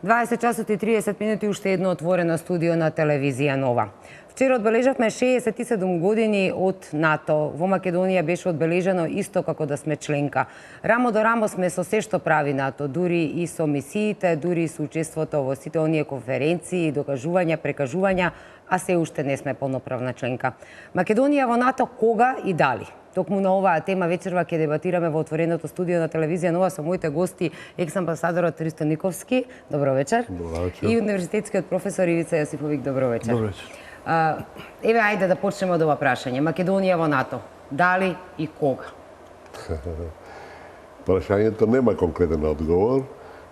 20 часот и 30 минути уште едно отворено студио на телевизија Нова. Вчера одбележавме 67 години од НАТО. Во Македонија беше одбележано исто како да сме членка. Рамо до рамо сме со се што прави НАТО, дури и со мисиите, дури и со учеството во сите оние конференции, докажувања, прекажувања, а се уште не сме полноправна членка. Македонија во НАТО кога и дали? Токму на оваа тема вечерва ќе дебатираме во отвореното студио на телевизија Нова со моите гости, екс-амбасадорот Ристо Никовски, добро вечер. Добро вечер. И универзитетскиот професор Ивица Јосифовик, добро вечер. Добро вечер. Еве, ајде да почнеме од ова прашање. Македонија во НАТО, дали и кога? Прашањето нема конкретен одговор,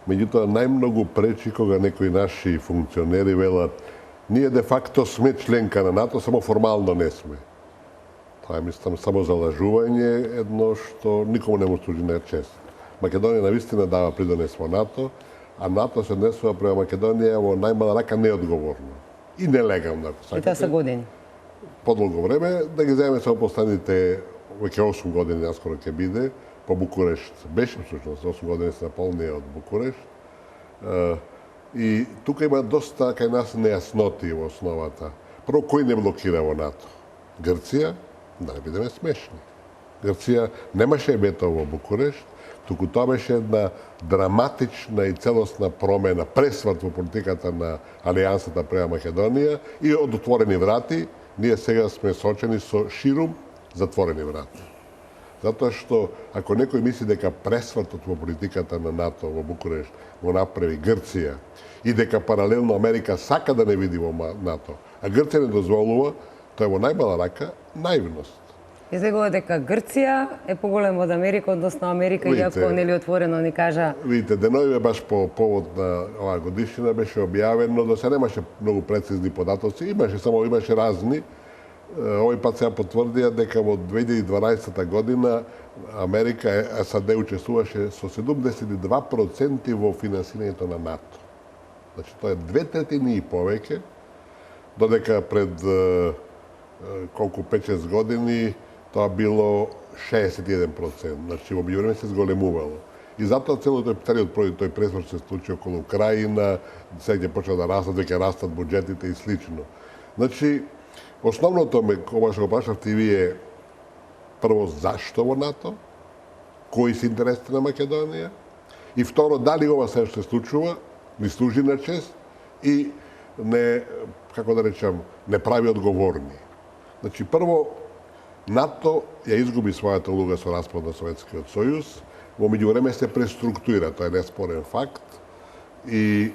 меѓутоа најмногу пречи кога некои наши функционери велат ние де факто сме членка на НАТО, само формално не сме. Тоа е, мислам, само залажување, едно што никому не му служи на чест. Македонија навистина дава придонес во НАТО, а НАТО се однесува према Македонија во најмала рака неодговорно и нелегално, ако сакате. И тоа се години. Подолго време, да ги земеме само последните, веќе 8 години наскоро ќе биде, по Букурешт. Беше всушност 8 години се наполнија од Букурешт. И тука има доста кај нас нејасноти во основата. Прво, кој не блокира во НАТО? Грција, да не бидеме смешни. Грција немаше вето во Букурешт, туку тоа беше една драматична и целосна промена, пресврт во политиката на Алијансата према Македонија и од отворени врати, ние сега сме сочени со ширум затворени врати. Затоа што ако некој мисли дека пресвртот во политиката на НАТО во Букурешт го направи Грција и дека паралелно Америка сака да не види во НАТО, а Грција не дозволува, тоа е во најмала рака наивност. Излегува дека Грција е поголема од Америка, односно Америка, иако нели отворено ни кажа... Видите, деноиве баш по повод на оваа годишнина беше објавено, до се немаше многу прецизни податоци, имаше разни. Овој пат сега потврдија дека во 2012 година Америка, САД учествуваше со 72% во финансирањето на НАТО. Значи, тоа е 2/3 и повеќе, додека пред колку 5-6 години тоа било 61%. Значи, во меѓувреме се зголемувало. И затоа целото тој период тој пресврт се случи околу Украина, сега ќе почна да растат, веќе растат буџетите и слично. Значи, основното ова што го прашавте и вие, прво, зашто во НАТО? Кои се интересите на Македонија? И второ, дали ова се што се случува, ни служи на чест и не, како да речам, не прави одговорни. Значи, прво, НАТО ја изгуби својата улога со распад на Советскиот сојуз, во меѓувреме се преструктурира, тоа е неспорен факт, и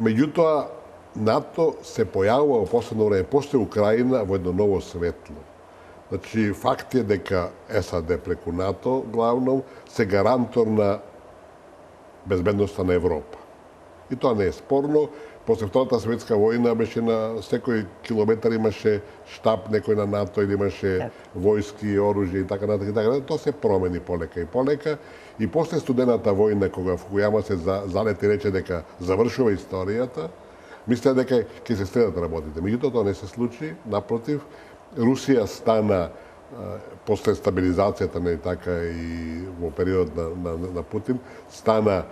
меѓутоа НАТО се појавува во последно време, после Украина, во едно ново светло. Значи, факт е дека САД преку НАТО, главном, се гарантор на безбедноста на Европа. И тоа не е спорно. После Втората светска војна беше на секој километар имаше штаб некој на НАТО или имаше војски, оружје и така натаму и така натаму. Тоа се промени полека и полека. И после Студената војна, кога Фукујама се залети рече дека завршува историјата, мислеа дека ќе се следат работите. Меѓутоа тоа не се случи. Напротив, Русија стана после стабилизацијата на така и во период на Путин, стана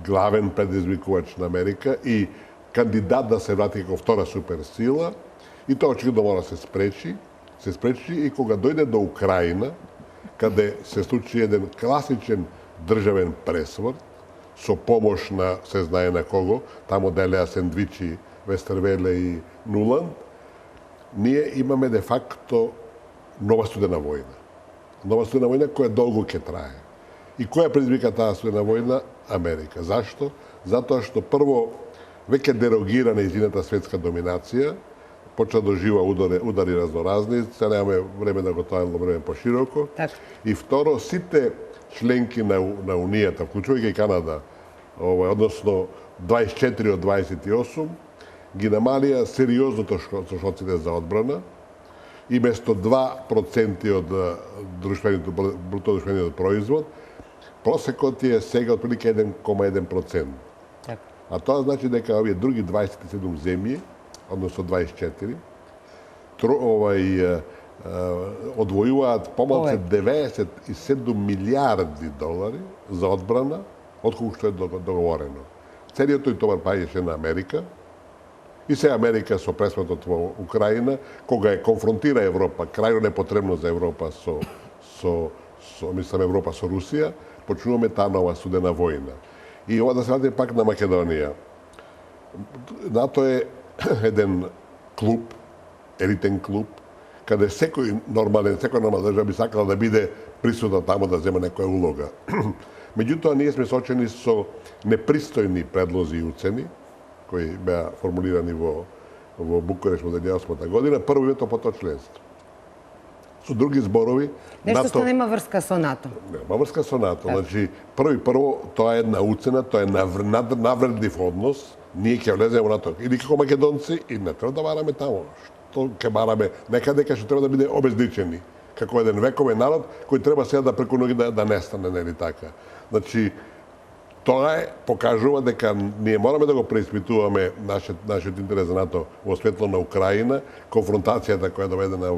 главен предизвикувач на Америка и кандидат да се врати како втора суперсила, и тоа очигледно мора да се спречи. Се спречи и кога дојде до Украина, каде се случи еден класичен државен пресврт, со помош на, се знае на кого, таму делеа сендвичи Вестервеле и Нуланд, ние имаме де факто нова студена војна. Нова студена војна која долго ќе трае. И која предизвика таа студена војна? Америка. Зашто? Затоа што прво веќе дерогира нејзината светска доминација, почна да дожива удари разноразни, сега немаме време да го тојално време пошироко. И второ, сите членки на Унијата, вклучувајќи и Канада, односно 24 од 28, ги намалија сериозно трошоците за одбрана и место 2% од брутодруштвениот производ, просекот е сега отприлike 1,1%. А тоа значи дека овие други 27 земји, односно 24, одвојуваат помалку 97 милиарди долари за одбрана, отколку што е договорено. целиот тој товар паѓаше на Америка. И се Америка со пресметот во Украина, кога е конфронтира Европа, крајно непотребно за Европа мислам Европа со Русија, почнуваме таа нова студена војна. И ова да се вради пак на Македонија. НАТО е еден клуб, елитен клуб, каде секој нормална држава би сакала да биде присутна таму да земе некоја улога. Меѓутоа, ние сме соочени со непристојни предлози и уцени, кои беа формулирани во Букуреш во 2008 година, прво вето потоа членство. Со други зборови, Нешто што нема врска со НАТО. Нема врска со НАТО. Значи, прво, тоа е една уцена, тоа е навредлив однос. Ние ќе влеземе во НАТО или како македонци и не треба да бараме таму. Што ќе бараме некаде кај што треба да биде обезличени. Како еден вековен народ кој треба сега да преку ноги да нестане, нели така. Значи, тоа покажува дека ние мораме да го преиспитуваме нашиот интерес за НАТО во светло на Украина, конфронтацијата која е доведена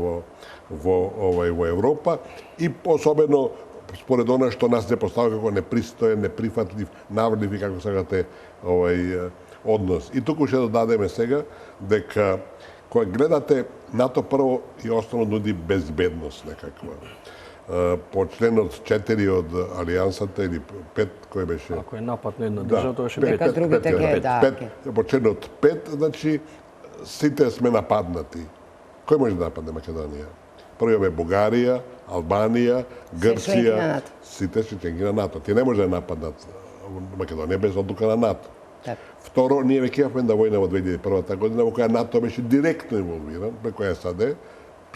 во Европа и особено според она што нас се поставува како непристоен, неприфатлив, навредлив и како сакате однос. И туку ќе додадеме сега дека кога гледате НАТО прво и основно нуди безбедност некаква. По членот 4 од Алијансата или 5 кој беше? Ако е напад на една држава, тоа беше 5. Дека другите ќе да. По членот 5, значи сите сме нападнати. Кој може да нападне Македонија? Прво имаме Бугарија, Албанија, Грција, сите се членки на НАТО. Тие не може да нападнат Македонија без одлука на НАТО. Второ, ние веќе имавме една војна во 2001 година во која НАТО беше директно инволвиран, преку САД,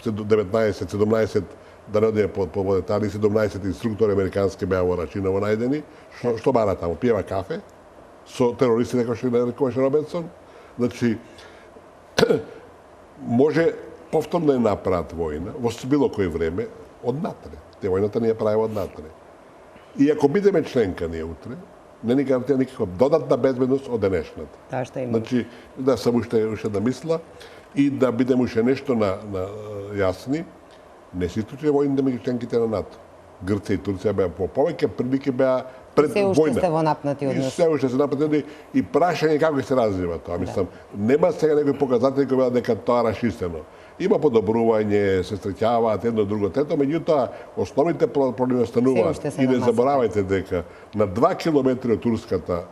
17 да не одиме по детали, 17 инструктори американски беа во Рачиново најдени. Што бара таму? Пиева кафе со терористи, како што нарекуваше Робинсон. Значи, може повторно да направат војна во било кој време однатре. Те војната не ја правиме однатре. И ако бидеме членка ние утре, не ни гарантира никаква додатна безбедност од денешната. Таа што има. Значи, да сам уште да мисла и да бидеме уште нешто на јасни, не се исклучува војните меѓу членките на НАТО. Грција и Турција беа по повеќе прилики беа пред војна. Се уште сте во напнати односи. И се уште се напнати и прашање како се развива тоа. Мислам, нема сега некои показатели кои велат дека тоа расчистено. Има подобрување, се среќаваат едно друго трето, меѓутоа основните проблеми остануваат. И не заборавајте дека на 2 километри од турската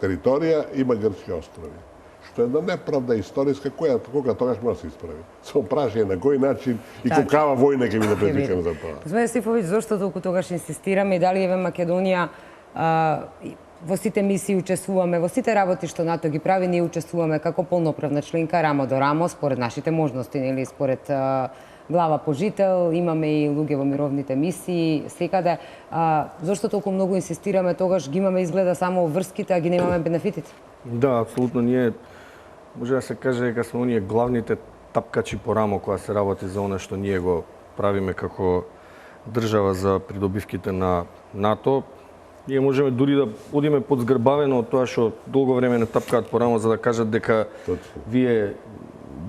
територија има грчки острови. Што е една неправда историска која кога тогаш може да се исправи. Само прашање на кој начин и какава војна ќе биде предизвикана за тоа. Господин Стифовиќ, зошто толку тогаш инсистираме и дали еве Македонија во сите мисии учествуваме, во сите работи што НАТО ги прави, ние учествуваме како полноправна членка рамо до рамо според нашите можности, нели, според глава пожител, имаме и луѓе во мировните мисии, секаде. Зошто толку многу инсистираме, тогаш ги имаме изгледа само врските, а ги немаме бенефитите? Да, апсолутно, ние може да се каже дека сме оние главните тапкачи по рамо кога се работи за она што ние го правиме како држава за придобивките на НАТО. Ние можеме дури да одиме подзгрбавено од тоа што долго време не тапкаат по рамо за да кажат дека вие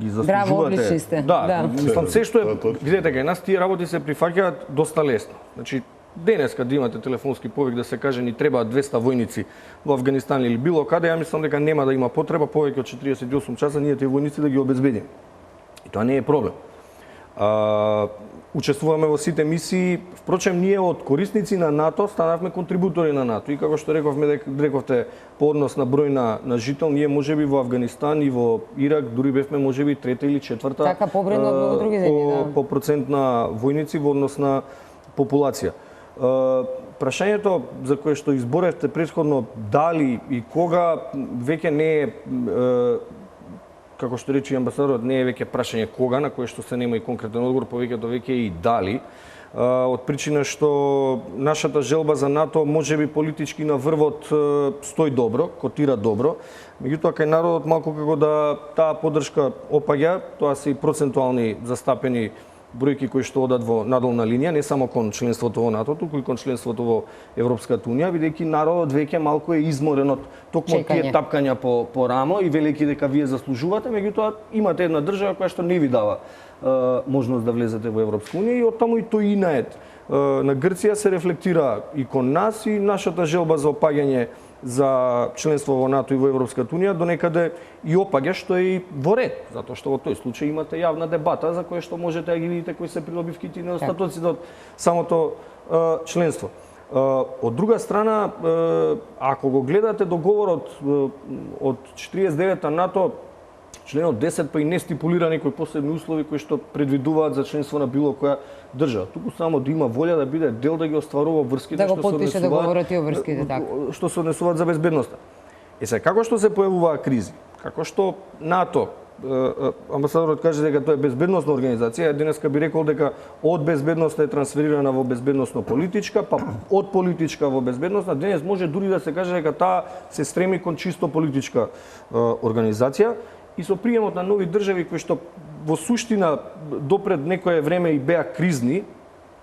ги заслужувате. Браво, одлични сте. Да, мислам се што е, видете кај нас тие работи се прифаќаат доста лесно. Значи денеска да имате телефонски повик да се каже ни требаат 200 војници во Авганистан или било каде, ја мислам дека нема да има потреба повеќе од 48 часа ние тие војници да ги обезбедиме. И тоа не е проблем. Учествуваме во сите мисии, впрочем ние од корисници на НАТО станавме контрибутори на НАТО и како што рековте по однос на број на жител, ние можеби во Авганистан и во Ирак дури бевме можеби трета или четврта така побројно од многу други земји, по процент на војници во однос на популација. Прашањето за кое што изборевте претходно дали и кога веќе не е како што рече амбасадорот, не е веќе прашање кога, на кое што се нема и конкретен одговор, повеќето веќе и дали. Од причина што нашата желба за НАТО можеби политички на врвот стои добро, котира добро, меѓутоа кај народот малку како да таа поддршка опаѓа, тоа се и процентуални застапени бројки кои што одат во надолна линија, не само кон членството во НАТО, туку и кон членството во Европската унија, бидејќи народот веќе малку е изморен од токму тие тапкања по рамо и велики дека вие заслужувате, меѓутоа имате една држава која што не ви дава можност да влезете во Европска унија и оттаму и тој инает на Грција се рефлектира и кон нас и нашата желба за опаѓање за членство во НАТО и во Европската унија до некаде и опаѓа, што е и во ред, затоа што во тој случај имате јавна дебата за која што можете да ги видите кои се придобивките и недостатоците од самото членство. Од друга страна, ако го гледате договорот од 49-та НАТО, членот 10 па и не стипулира некои посебни услови кои што предвидуваат за членство на било која држава. Туку само да има волја да биде дел да ги остварува врските да го потпише договорот и врските така. Што се однесуваат за безбедноста. Сега како што се појавуваат кризи, како што НАТО, амбасадорот каже дека тоа е безбедносна организација, денеска би рекол дека од безбедноста е трансферирана во безбедносно политичка, па од политичка во безбедносна, денес може дури да се каже дека таа се стреми кон чисто политичка организација и со приемот на нови држави кои што во суштина допред некое време и беа кризни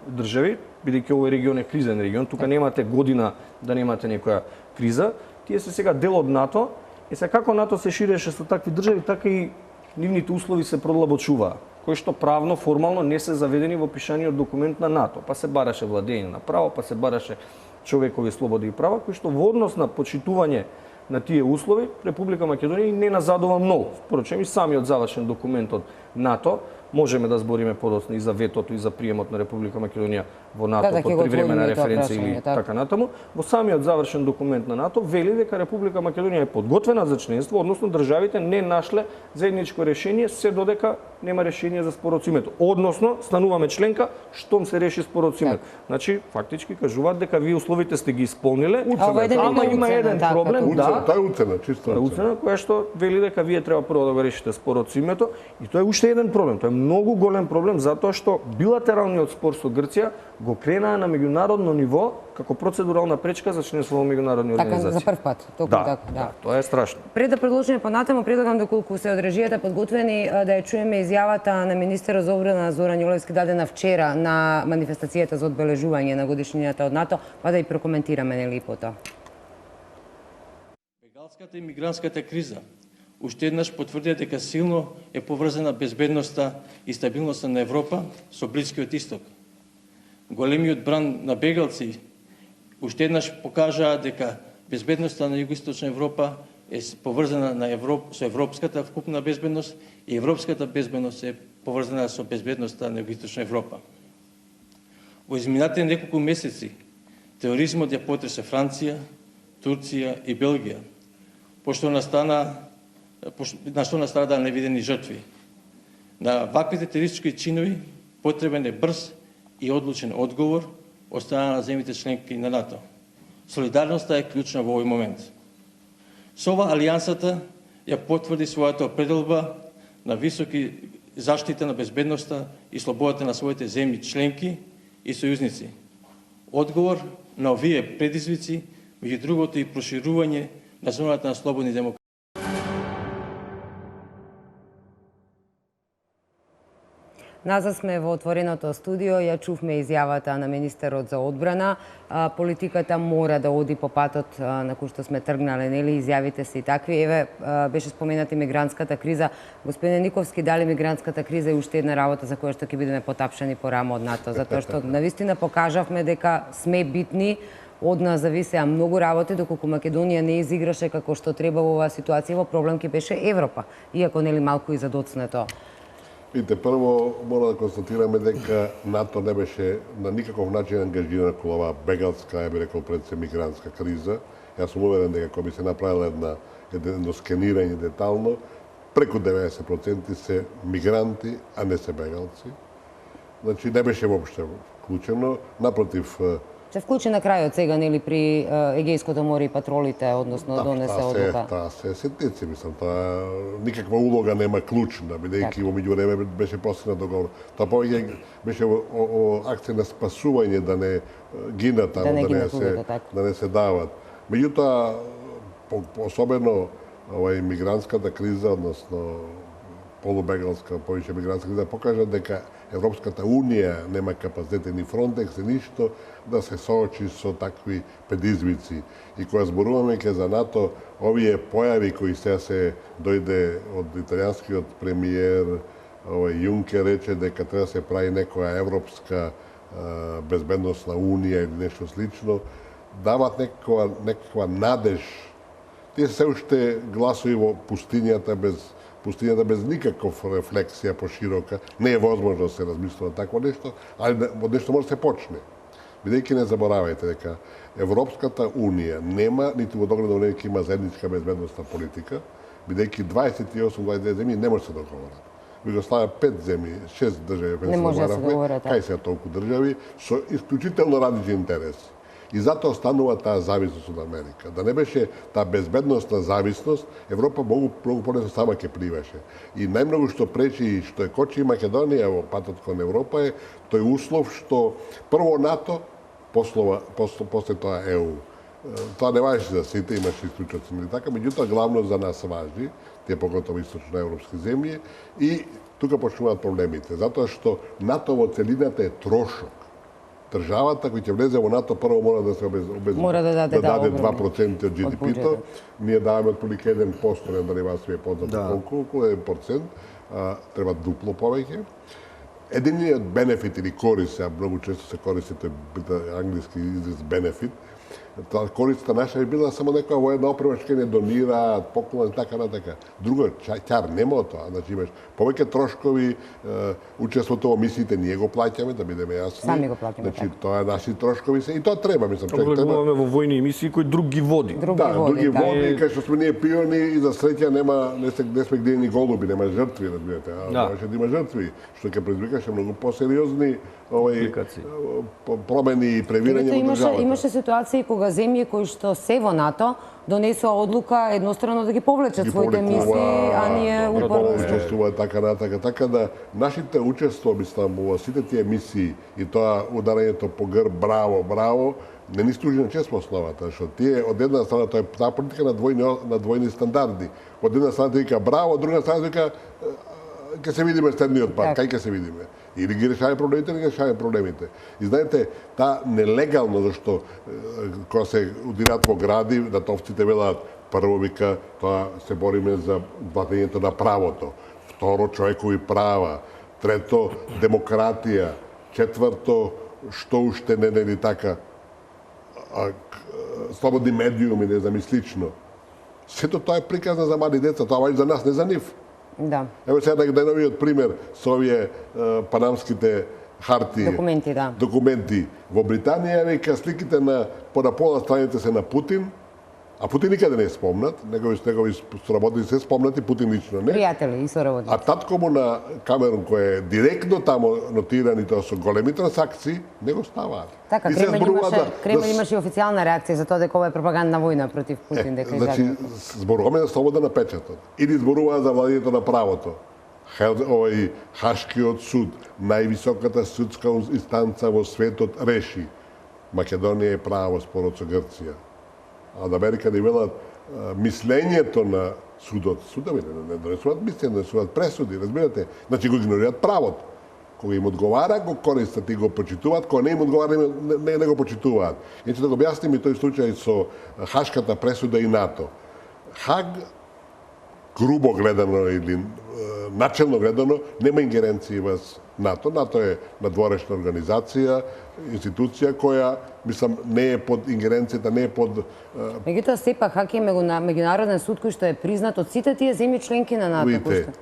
држави, бидејќи овој регион е кризен регион, тука немате година да немате некоја криза, тие се сега дел од НАТО. И сега како НАТО се ширеше со такви држави, така и нивните услови се продлабочуваа, кои што правно, формално не се заведени во пишаниот документ на НАТО. Па се бараше владење на право, па се бараше човекови слободи и права, кои што во однос на почитување на тие услови, Република Македонија не назадува многу. Впрочем, и самиот завршен документ од НАТО, можеме да збориме подоцна и за ветото и за приемот на Република Македонија во НАТО под привремена референција или така натаму. Во самиот завршен документ на НАТО вели дека Република Македонија е подготвена за членство, односно државите не нашле заедничко решение се додека нема решение за спорот со името. Односно, стануваме членка штом се реши спорот со името. Значи, фактички кажуваат дека вие условите сте ги исполниле, ама има еден проблем, Тоа е уцена, чисто уцена која што вели дека вие треба прво да го решите спорот со името и тоа е уште еден проблем. Тоа е многу голем проблем затоа што билатералниот спор со Грција го кренаа на меѓународно ниво како процедурална пречка за членство во меѓународни организации. Така за прв пат, токму така, да. Тоа е страшно. Пред да продолжиме понатаму, предлагам доколку се од режијата подготвени да ја чуеме изјавата на министерот за одбрана Зоран Јулевски дадена вчера на манифестацијата за одбележување на годишнината од НАТО, па да ја прокоментираме нели потоа. Бегалската и мигрантската криза уште еднаш потврдија дека силно е поврзана безбедноста и стабилноста на Европа со Блискиот Исток. Големиот бран на бегалци уште еднаш покажаа дека безбедноста на Југоисточна Европа е поврзана со европската вкупна безбедност и европската безбедност е поврзана со безбедноста на Југоисточна Европа. Во изминатите неколку месеци тероризмот ја потресе Франција, Турција и Белгија, на што настрадаа невидени жртви. На ваквите терористички чинови потребен е брз и одлучен одговор од страна на земјите членки на НАТО. Солидарноста е клучна во овој момент. Со ова алијансата ја потврди својата определба на високи заштита на безбедноста и слободата на своите земји членки и сојузници. Одговор на овие предизвици, меѓу другото и проширување на зоната на слободни демократии. Назад сме во отвореното студио, ја чувме изјавата на министерот за одбрана. Политиката мора да оди по патот на кој што сме тргнале, нели, изјавите се и такви. Еве, беше спомената мигрантската криза. Господине Никовски, дали мигрантската криза е уште една работа за која што ќе бидеме потапшани по рамо од НАТО? Затоа што навистина покажавме дека сме битни, од нас зависеа многу работи, доколку Македонија не изиграше како што треба во оваа ситуација, во проблем ќе беше Европа, иако нели малку и задоцнето. Видите, прво мора да констатираме дека НАТО не беше на никаков начин ангажирана кон оваа бегалска, ја би рекол пред се мигрантска криза. Јас сум уверен дека кога би се направила едно скенирање детално, преку 90% се мигранти, а не се бегалци. Значи не беше воопште вклучено, напротив. Се вклучи на крајот сега, нели, при Егејското море и патролите, односно донесе одлука. Таа се сетници, мислам, таа никаква улога нема клучна, бидејќи во меѓувреме беше постигнат договор. Тоа повеќе беше акција на спасување, да не гинат таму, да не се дават. Меѓутоа, особено мигрантската криза, односно полубегалска, повеќе мигрантска криза, покажа дека Европската Унија нема капацитет ни Фронтекс, ни ништо да се соочи со такви предизвици. И кога зборуваме ке за НАТО, овие појави кои сега се дојде од италијанскиот премиер Јункер рече дека треба да се прави некоја европска безбедносна унија или нешто слично, дават некаква надеж. Тие се уште гласови во пустињата без никаков рефлексија поширока. Не е возможно да се размислува такво нешто, али од нешто може да се почне. Бидејќи не заборавајте дека Европската Унија нема, ниту во догледно време ќе има заедничка безбедносна политика, бидејќи 28 земји не може да се договорат. Ви го ставя 5 земји, 6 држави, Не може да се договорат. кај се толку држави, со исклучително различни интереси. И затоа останува таа зависност од Америка. Да не беше таа безбедносна зависност, Европа многу полесно сама ќе привеше. И најмногу што пречи и што е кочи Македонија во патот кон Европа е тој услов што прво НАТО, после тоа ЕУ. Тоа не важи за сите, имаше исклучоци или така, меѓутоа главно за нас важи, тие поготово источноевропски земји, и тука почнуваат проблемите, затоа што НАТО во целината е трошок. Државата која ќе влезе во НАТО прво мора да се Мора да даде 2% од GDP-то. Ние даваме отприлike 1%, не дали вас ви е познато колку, 1%, треба дупло повеќе. Единиот бенефит или корист, многу често се користи тој англиски израз бенефит, таа користа наша би била само некоја воена опрема што не донираат, поклон и така натака. Друго, ќар нема од тоа. Значи имаш повеќе трошкови, учеството во мисиите ние го плаќаме, да бидеме јасни. Сами го плаќаме. Значи тоа е наши трошкови се и тоа треба, мислам, Влегуваме во војни емисии кои друг ги води. други води, кај што сме ние пиони и за среќа не сме гледани голуби, нема жртви, разбирате. Може да има жртви, што ќе предизвикаше многу посериозни промени и превирање во државата. Имаше ситуации кога земји кои што се во НАТО донесоа одлука еднострано да ги повлечат своите мисии, а ние упорно учествуваат така натака. Така да нашите учество, мислам, во сите тие мисии и тоа ударањето по грб, браво, не ни служи на чест по основата, што тие од една страна тоа е таа политика на двојни стандарди. Од една страна вика браво, од друга страна вика ќе се видиме следниот пат, кај ќе се видиме. Или ги решаваме проблемите, или ги решаваме проблемите. И знаете, таа нелегално, зашто кога се удират во гради, натовците велат, прво вика, тоа се бориме за владењето на правото. Второ, човекови права. Трето, демократија. Четврто, што уште не така, слободни медиуми, не знам и слично. Сето тоа е приказна за мали деца, тоа важи за нас, не за нив. Да. Ево сега најновиот пример со овие панамските хартии. Документи. Во Британија века сликите на пола страните се на Путин, а Путин никаде не е спомнат, негови соработници се спомнати, Путин лично не. Пријатели и соработници. А татко му на Камерун, кој е директно тамо нотиран и тоа со големи трансакции, не го ставаат. Така, Кремљ имаше официјална реакција за тоа дека ова е пропагандна војна против Путин. Значи, зборуваме за слобода на печатот. Или зборува за владењето на правото. Хашкиот суд, највисоката судска инстанца во светот, реши. Македонија е права во спорот со Грција. А од Америка да велат мислењето на судот. Судови не донесуваат мислење, донесуваат пресуди, разбирате? Значи го игнорираат правото. Кога им одговара, го користат и го почитуваат, кога не им одговара, не го почитуваат. Иначе да го објасним и тој случај со Хашката пресуда и НАТО. Хаг, грубо гледано или начелно гледано, нема ингеренции во НАТО. НАТО е надворешна организација, институција која, мислам, не е под ингеренцијата, не е под... Меѓутоа, сепак, Хаг е меѓународен суд кој што е признат од сите тие земји членки на НАТО. Видите,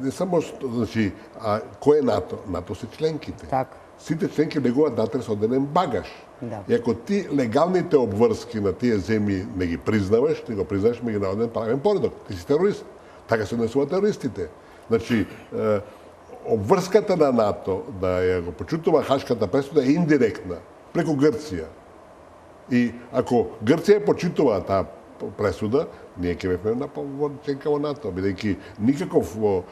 не само што, значи, кој е НАТО? НАТО се членките. Така. Сите членки влегуваат натре со одделен багаж. Да. И ако ти легалните обврски на тие земји не ги признаваш, ти го признаваш меѓународен правен поредок. Ти си терорист. Така се однесуваат терористите. Значи, обврската на НАТО да ја го почитува Хашката пресуда е индиректна, преку Грција. И ако Грција почитува таа пресуда, ние ќе бевме на членка во НАТО, бидејќи никаков во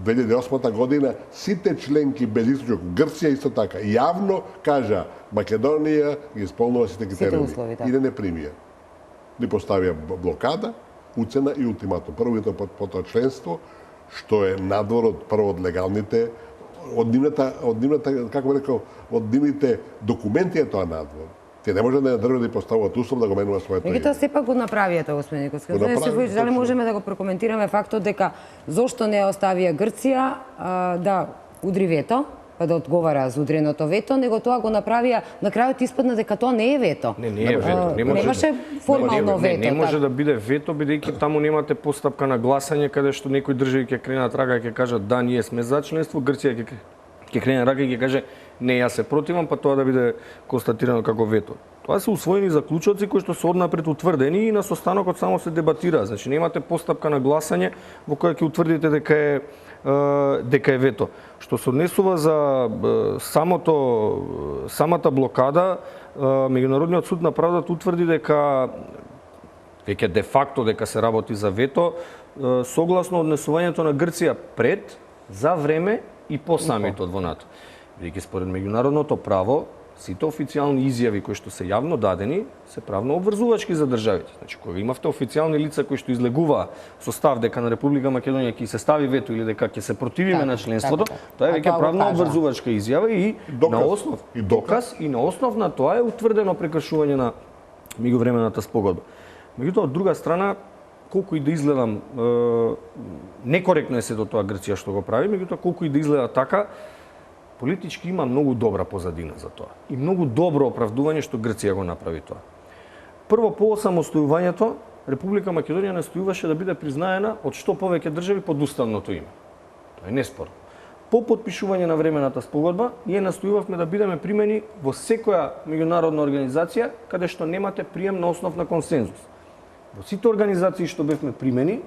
2008 година сите членки без исклучок, Грција исто така, јавно кажа Македонија ги исполнува сите критериуми и не примија. Ни поставија блокада, уцена и ултиматум. Првото потоа членство, што е надвор од прво од легалните, од нивната, како би рекол, од нивните документи е тоа надвор. Те не може да држат да поставуваат услов да го менува своето име. Меѓутоа сепак го направија тоа, господин Николски. Дали можеме да го прокоментираме фактот дека зошто не оставија Грција да удри вето да одговара за удреното вето, него тоа го направија, на крајот испадна дека тоа не е вето. Не е вето. Немаше формално вето. Не може да биде вето, бидејќи таму немате постапка на гласање каде што некои држави ќе кренат рага и ќе кажат да, ние сме за членство, Грција ќе крене рага и ќе каже не, јас се противам, па тоа да биде констатирано како вето. Тоа се усвоени заклучоци кои што се однапред утврдени и на состанокот само се дебатира. Значи немате постапка на гласање во која ќе утврдите дека е вето. Што се однесува за самата блокада, Меѓународниот суд на правдата утврди дека веќе де факто дека се работи за вето, согласно однесувањето на Грција пред, за време и по самитот во НАТО. Бидејќи според меѓународното право, сите официјални изјави кои што се јавно дадени се правно обврзувачки за државите. Значи, кога имавте официјални лица кои што излегуваа со став дека на Република Македонија ќе се стави вето или дека ќе се противиме на членството, тоа е веќе правно обврзувачка изјава и на основ доказ и на основ на тоа е утврдено прекршување на меѓувремената спогодба. Меѓутоа, од друга страна, колку и да изгледам некоректно е сето тоа Грција што го прави, меѓутоа колку и да изгледа така, политички има многу добра позадина за тоа и многу добро оправдување што Грција го направи тоа. Прво, по осамостојувањето, Република Македонија настојуваше да биде признаена од што повеќе држави под уставното име. Тоа е неспорно. По потпишување на времената спогодба, ние настојувавме да бидеме примени во секоја меѓународна организација каде што немате прием на основ на консензус. Во сите организации што бевме примени,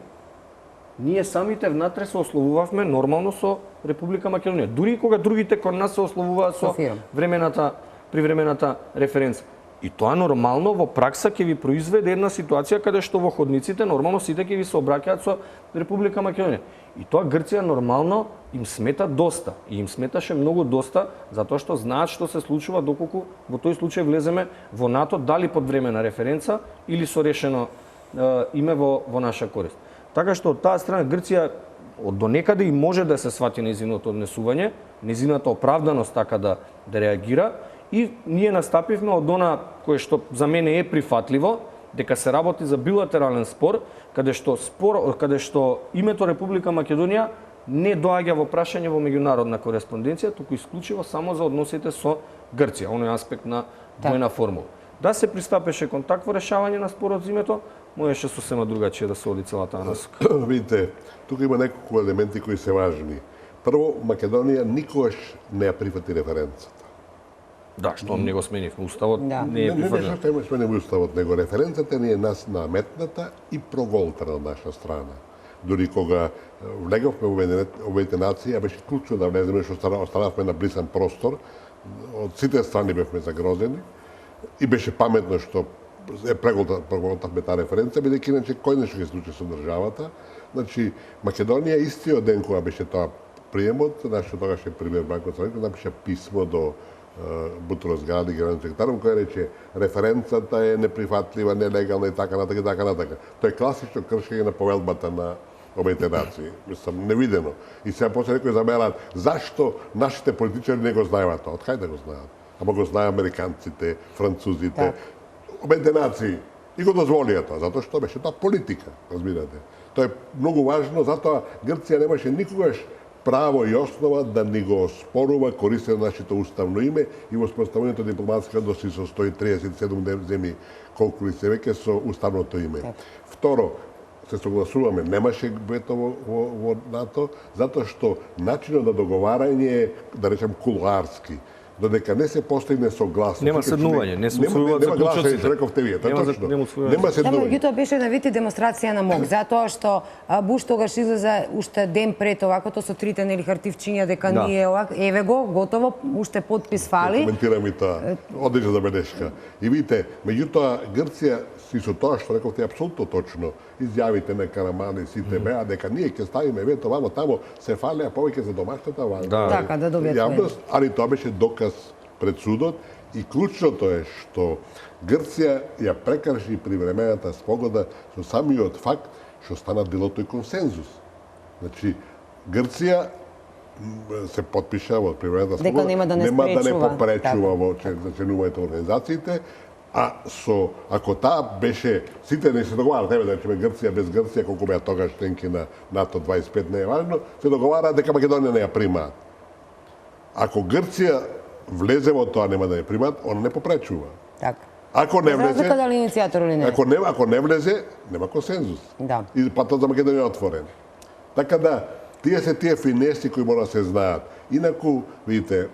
ние самите внатре се ословувавме нормално со Република Македонија. Дури и кога другите кон нас се ословуваат со привремената референца. И тоа нормално во пракса ќе ви произведе една ситуација каде што во ходниците нормално сите ќе ви се обраќаат со Република Македонија. И тоа Грција нормално им смета доста. И им сметаше многу доста, затоа што знаат што се случува доколку во тој случај влеземе во НАТО, дали под времена референца или со решено име во наша корист. Така што од таа страна Грција од донекаде и може да се свати нејзиното однесување, нејзината оправданост така да реагира и ние настапивме од она кое што за мене е прифатливо, дека се работи за билатерален спор, каде што името Република Македонија не доаѓа во прашање во меѓународна кореспонденција, туку исклучиво само за односите со Грција, оној аспект на двојна формула. Да се пристапеше кон такво решавање на спорот за името, можеше сосема другачие да се оди целата насока. Видите, тука има неколку елементи кои се важни. Прво, Македонија никогаш не ја прифати референцата. Да, што не го сменивме уставот, не е Не прифатено. што сменивме уставот, него референцата ни е нас наметната и проголтана од наша страна. Дури кога влеговме во Обединетите нации, беше клучно да влеземе, што останавме на брисан простор, од сите страни бевме загрозени и беше паметно што преголтавме таа референца, бидејќи иначе кој нешто ќе случи со државата. Значи, Македонија истиот ден кога беше тоа приемот, нашиот тогашен премиер Бранко Црненко напиша писмо до Бутрос Гади, генерален секретар, кој рече референцата е неприфатлива, нелегална и така натака. Тоа е класично кршење на повелбата на Обединетите нации. Мислам, невидено. И сега после некои замерат зашто нашите политичари не го знаеат тоа. Од кај да го знаат? Ама го знаеат американците, французите, Обединетите нации. И го дозволија тоа, затоа што беше тоа политика, разбирате. Тоа е многу важно, затоа Грција немаше никогаш право и основа да ни го спорува користење на нашето уставно име и во споставувањето дипломатска односи со 137 земји, колку ли се веќе со уставното име. Второ, се согласуваме, немаше вето во НАТО, затоа што начинот на договарање е, да речем, кулуарски. Додека не се постигне согласност. Нема седнување, не се усвојуваат заклучоците. Рековте вие, тоа точно. Нема Да, седнување. меѓутоа беше на вид и демонстрација на мок, затоа што Буш тогаш излезе уште ден пред овакото со трите нели хартивчиња дека ние еве го, готово, уште подпис фали. Коментирам и тоа. Одлична забелешка. И видите, меѓутоа Грција и со тоа што рековте апсолутно точно, изјавите на Карамани сите беа дека ние ќе ставиме вето вамо тамо, се фалеа повеќе за домашната Така, да добијат јавност, али тоа беше доказ пред судот и клучното е што Грција ја прекрши привремената спогода со самиот факт што стана делото и консензус. Значи, Грција се потпиша во привремената спогода, дека нема да не попречува во членувањето во организациите, а ако таа беше, сите не се договараат, еве да речеме Грција без Грција, колку беа тогаш членки на НАТО 25 не е важно, се договараат дека Македонија не ја примаат. Ако Грција влезе во тоа, нема да ја примат, она не попречува. Така. Ако не Без влезе, разлика дали иницијатор или не. ако не влезе, нема консензус. Да. И патот за Македонија е отворен. Така да, тие финеси кои мора да се знаат. Инаку, видите,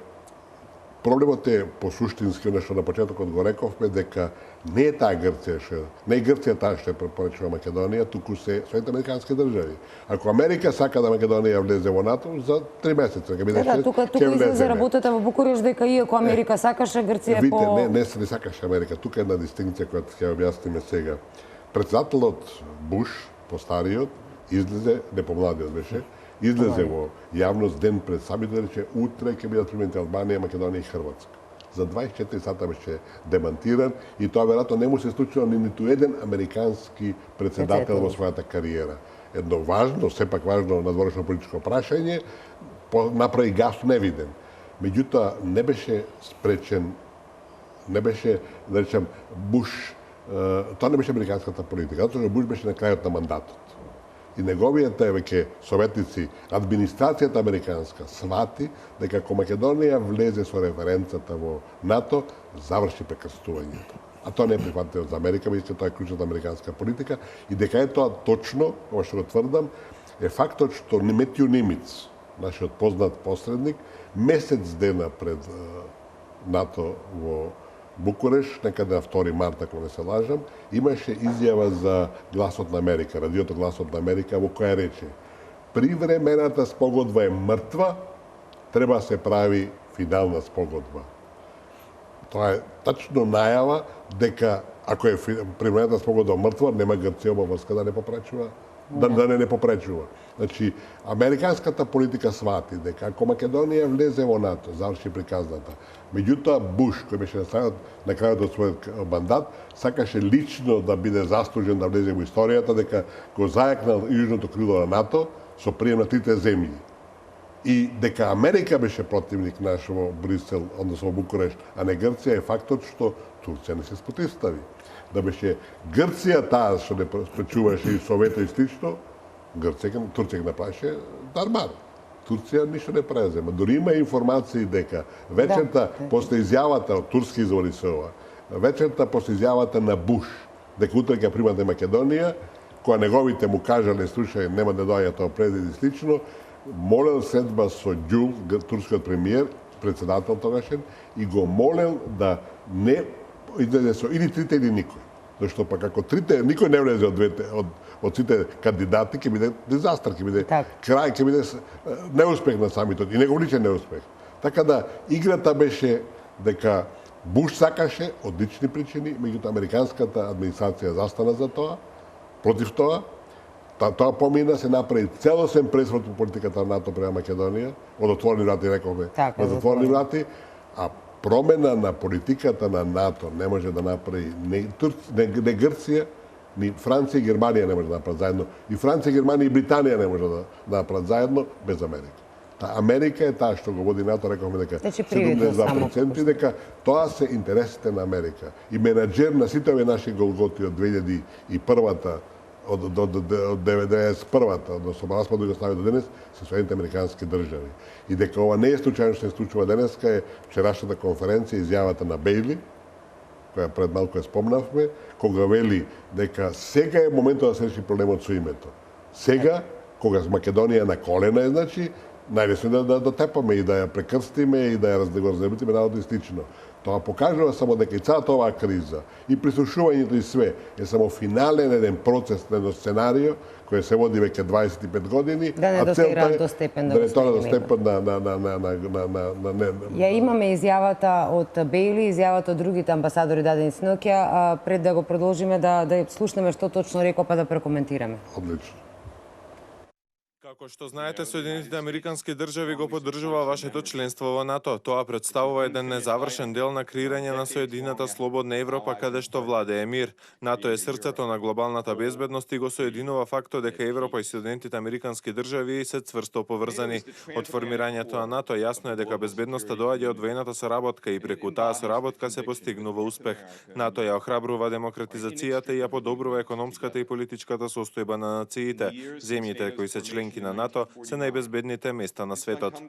проблемот е посуштински, нешто на почетокот го рековме, дека не е таа Грција не е Грција таа што препорачува Македонија, туку се Соединените американски држави. Ако Америка сака да Македонија влезе во НАТО, за 3 месеца ќе биде Да, тука излезе работата во Букуреш дека иако Америка сакаше, Грција Видите, по... не сакаше Америка. Тука е една дистинкција која ќе објасниме сега. Председателот Буш, постариот, излезе, не помладиот беше, излезе во јавност ден пред самитот да рече утре ќе бидат примени Албанија, Македонија и Хрватска. За 24 сата беше демантиран и тоа веројатно не му се случило ни ниту еден американски председател во својата кариера. Едно важно, сепак важно надворешно политичко прашање, направи гасно невиден. Меѓутоа не беше спречен, не беше, да речем, Буш, тоа не беше американската политика, затоа што Буш беше на крајот на мандатот. И неговијата веќе советници, администрацијата американска свати дека ако Македонија влезе со референцата во НАТО, заврши прекрстувањето. А тоа не е прифатливо за Америка, мислам тоа е клучната американска политика и дека е тоа точно, ова што го тврдам, е фактот што Метју Нимиц, нашиот познат посредник, месец дена пред НАТО во Букуреш, некаде на 2 март, ако не се лажам, имаше изјава за Гласот на Америка, радиото Гласот на Америка, во која рече: привремената спогодба е мртва, треба да се прави финална спогодба. Тоа е тачно најава дека ако е привремената спогодба мртва, нема Грција обврска да не попречува, да не попречува. Значи, американската политика свати дека ако Македонија влезе во НАТО, заврши приказната. Меѓутоа, Буш, кој беше на крајот од својот мандат, сакаше лично да биде заслужен да влезе во историјата, дека го зајакнал јужното крило на НАТО со прием на 3 земји. И дека Америка беше противник наш во Брисел, односно во Букуреш, а не Грција, е фактот што Турција не се спротивстави. Да беше Грција таа што не спречуваше и Совета и слично, Турција ги направише дармар. Турција ништо не презема. Дори има информации дека вечерта после изјавата од турски извори се ова, вечерта после изјавата на Буш дека утре ќе примате Македонија, која неговите му кажале слушај нема да доаѓа тоа президент и слично, молел следба со Ѓул, турскиот премиер, председател тогашен, и го молел да не излезе со или трите или никој. Зашто пак ако трите, никој не влезе од сите кандидати, ќе биде дизастер, ќе биде крај, ќе биде неуспех на самитот и негов личен неуспех. Така да играта беше дека Буш сакаше од лични причини, меѓутоа американската администрација застана за тоа, против тоа. Тоа помина, се направи целосен пресврт во политиката на НАТО према Македонија, од отворени врати, рековме, од отворени врати, а промена на политиката на НАТО не може да направи не Грција, ни Франција и Германија не може да направат заедно. И Франција, Германија и Британија не може да направат заедно без Америка. Америка е таа што го води НАТО, рековме дека 72%, дека тоа се интересите на Америка. И менаџер на сите овие наши голготи од 2001-та, од 1991-та, односно распадот го стави до денес, се Соединените американски држави. И дека ова не е случајно што се случува денеска, е вчерашната конференција, изјавата на Бејли, која пред малку ја спомнавме, кога вели дека сега е моментот да се реши проблемот со името. Сега, кога Македонија на колена е, значи, најлесно да тепаме и да ја прекрстиме и да ја раздегорзебитиме народот и слично. Тоа покажува само дека и целата оваа криза и прислушувањето и све е само финален еден процес на едно сценарио кој се води веќе 25 години, да не достигнат до степен да не тоа до степен на Ја имаме изјавата од Бејли, изјавата од другите амбасадори дадени синоќа, пред да го продолжиме да слушнеме што точно рекол па да прекоментираме. Одлично. Како што знаете, Соединетите американски држави го поддржува вашето членство во НАТО. Тоа представува еден незавршен дел на креирање на соедината слободна Европа каде што владее мир. НАТО е срцето на глобалната безбедност и го соединува фактот дека Европа и Соединетите американски држави се цврсто поврзани. Од формирањето на НАТО јасно е дека безбедноста доаѓа од воената соработка и преку таа соработка се постигнува успех. НАТО ја охрабрува демократизацијата и ја подобрува економската и политичката состојба на нациите. Земјите кои се членки на НАТО се најбезбедните места на светот.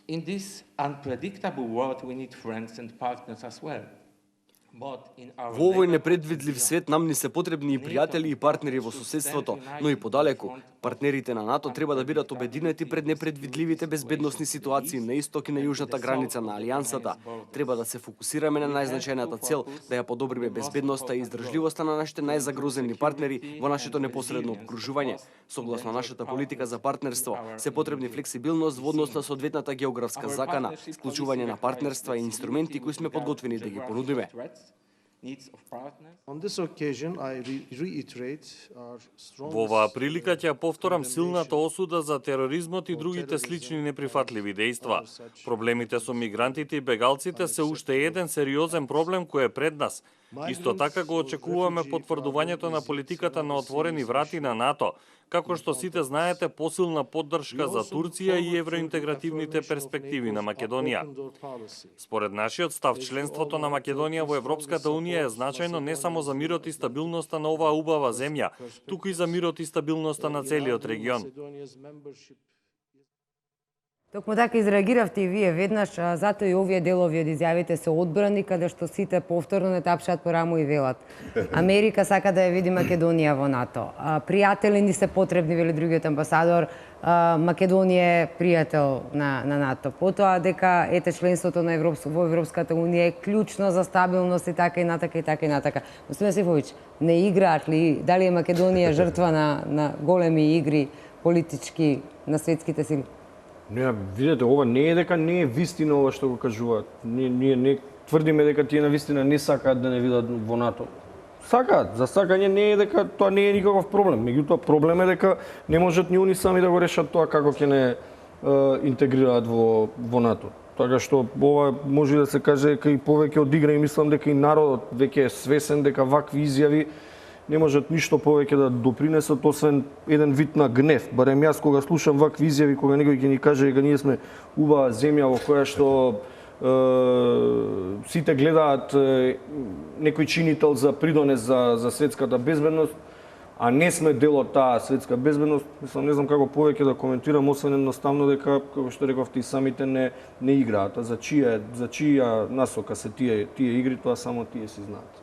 In this unpredictable world, we need friends and partners as well. Во овој непредвидлив свет нам ни се потребни и пријатели и партнери во соседството, но и подалеку. Партнерите на НАТО треба да бидат обединети пред непредвидливите безбедносни ситуации на исток и на јужната граница на алијансата. Треба да се фокусираме на најзначајната цел, да ја подобриме безбедноста и издржливоста на нашите најзагрозени партнери во нашето непосредно обкружување. Согласно нашата политика за партнерство, се потребни флексибилност во однос на соодветната географска закана, вклучување на партнерства и инструменти кои сме подготвени да ги понудиме. Во оваа прилика ќе повторам силната осуда за тероризмот и другите слични неприфатливи дејства. Проблемите со мигрантите и бегалците се уште еден сериозен проблем кој е пред нас. Исто така го очекуваме потврдувањето на политиката на отворени врати на НАТО, како што сите знаете, посилна поддршка за Турција и евроинтегративните перспективи на Македонија. Според нашиот став, членството на Македонија во Европската Унија е значајно не само за мирот и стабилноста на оваа убава земја, туку и за мирот и стабилноста на целиот регион. Токму така изреагиравте и вие веднаш, затоа и овие делови од изјавите се одбрани, каде што сите повторно не тапшаат по рамо и велат. Америка сака да ја види Македонија во НАТО. Пријатели ни се потребни, вели другиот амбасадор. Македонија е пријател на НАТО. Потоа дека ете членството на во Европската Унија е клучно за стабилност и така и натака и така и натака. Господин Сефовиќ, не играат ли, дали е Македонија жртва на големи игри политички на светските сили? Не, видете, ова не е дека не е вистина ова што го кажуваат. Ние не тврдиме дека тие на вистина не сакаат да не видат во НАТО. Сакаат, за сакање не е дека тоа не е никаков проблем. Меѓутоа проблем е дека не можат ни они сами да го решат тоа како ќе не интегрираат во НАТО. Така што ова може да се каже дека и повеќе од игра и мислам дека и народот веќе е свесен дека вакви изјави не можат ништо повеќе да допринесат освен еден вид на гнев. Барем јас кога слушам вакви изјави, кога некој ќе ни каже дека ние сме убава земја во која што сите гледаат некој чинител за придонес за светската безбедност, а не сме дел од таа светска безбедност, мислам не знам како повеќе да коментирам, освен едноставно дека, како што рековте и самите, не играат. А за чија насока се тие игри, тоа само тие си знаат.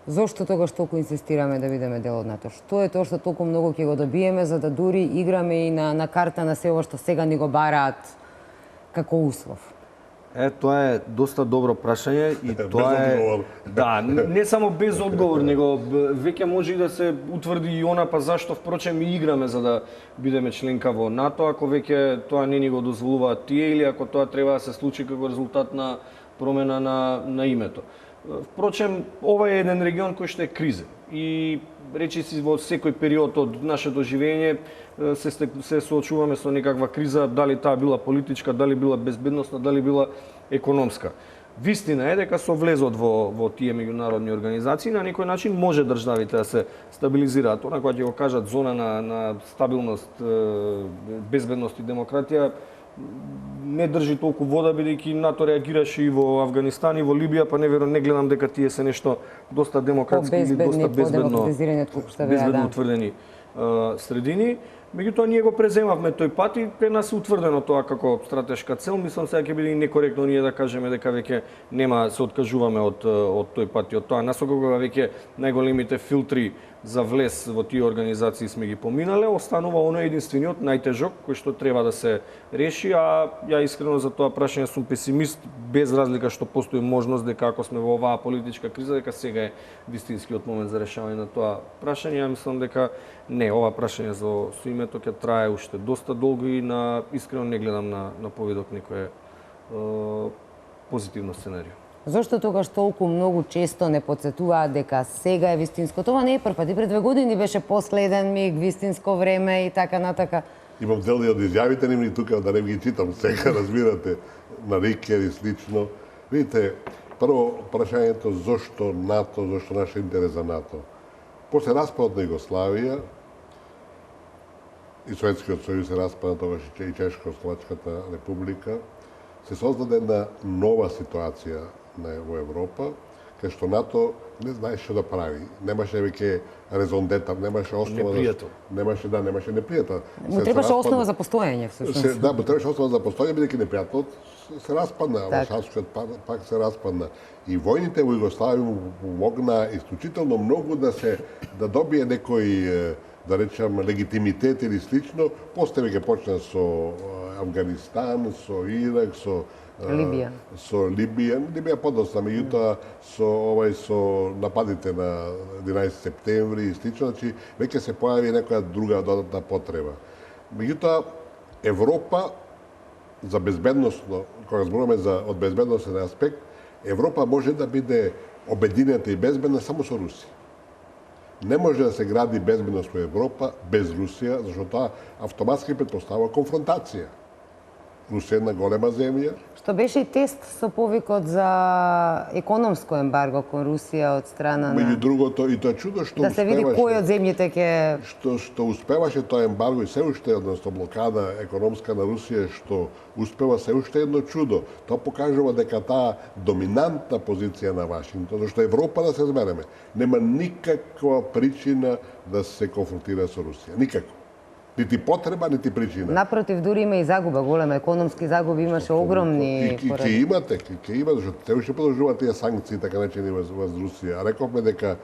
Зошто тогаш толку инсистираме да бидеме дел од НАТО? Што е тоа што толку многу ќе го добиеме за да дури играме и на карта на се ова што сега ни го бараат како услов? Тоа е доста добро прашање и тоа е да, не само без одговор, него веќе може и да се утврди и она па зашто впрочем и играме за да бидеме членка во НАТО, ако веќе тоа не ни го дозволуваат тие или ако тоа треба да се случи како резултат на промена на името. Впрочем, ова е еден регион кој што е кризен и речиси во секој период од нашето живење се соочуваме со некаква криза, дали таа била политичка, дали била безбедносна, дали била економска. Вистина е дека со влезот во тие меѓународни организации на некој начин може државите да се стабилизираат. Она кога ќе го кажат зона на стабилност, безбедност и демократија, не држи толку вода, бидејќи НАТО реагираше и во Авганистан и во Либија, па не гледам дека тие се нешто доста демократски или доста безбедно утврдени средини. Меѓутоа ние го преземавме тој пат и пред нас е утврдено тоа како стратешка цел. Мислам сега ќе биде некоректно ние да кажеме дека веќе нема се откажуваме од тој пат и од тоа насока, кога веќе најголемите филтри за влез во тие организации сме ги поминале, останува оној единствениот најтежок кој што треба да се реши, а ја искрено за тоа прашање сум песимист, без разлика што постои можност дека ако сме во оваа политичка криза, дека сега е вистинскиот момент за решавање на тоа прашање. Ја мислам дека не, ова прашање со името ќе трае уште доста долго и искрено не гледам на повидок некое позитивно сценарио. Зошто тогаш толку многу често не потсетуваат дека сега е вистинското? Ова не е прв пат, и пред 2 години беше последен миг, вистинско време и така натака. Имам дели од изјавите, нема ни тука да не ги читам сега, разбирате, на Рикер и слично. Видите, прво прашањето зошто НАТО, зошто наш интерес за НАТО. После распадот на Југославија и Советскиот сојуз се распадна тогаш и Чешко-Словачката република, се создаде една нова ситуација во Европа, кај што НАТО не знаеше што да прави. Немаше веќе резон детар, немаше основа Непријател. немаше непријател. Му требаше основа за постоење, всушност. Да, му требаше основа за постојање, бидејќи непријателот се распадна, Така. Варшавскиот пак се распадна. И војните во Југославија му помогна исклучително многу да добие некој, да речам, легитимитет или слично. После веќе почна со Афганистан, со Ирак, со Либија. Со Либија подоцна, меѓутоа со нападите на 11 септември и слично, значи веќе се појави некоја друга додатна потреба. Меѓутоа Европа за безбедносно, кога зборуваме од безбедносен аспект, Европа може да биде обединета и безбедна само со Русија. Не може да се гради безбедност во Европа без Русија, зашто тоа автоматски претпоставува конфронтација. Русија е една голема земја. Што беше и тест со повикот за економско ембарго кон Русија од страна Меѓу на... другото, и тоа чудо што Да се види кој од земјите ќе... што успеваше тоа ембарго и се уште, односно блокада економска на Русија, што успева се уште едно чудо. Тоа покажува дека таа доминантна позиција на Вашингтон, зашто Европа, да се збереме, нема никаква причина да се конфронтира со Русија. Никаква. Нити потреба, нити причина. Напротив, дури има и загуба, голема економски загуби, имаше огромни... И ќе имате, зашто те уште продолжуваат тие санкции, така наречени во Русија. Рековме дека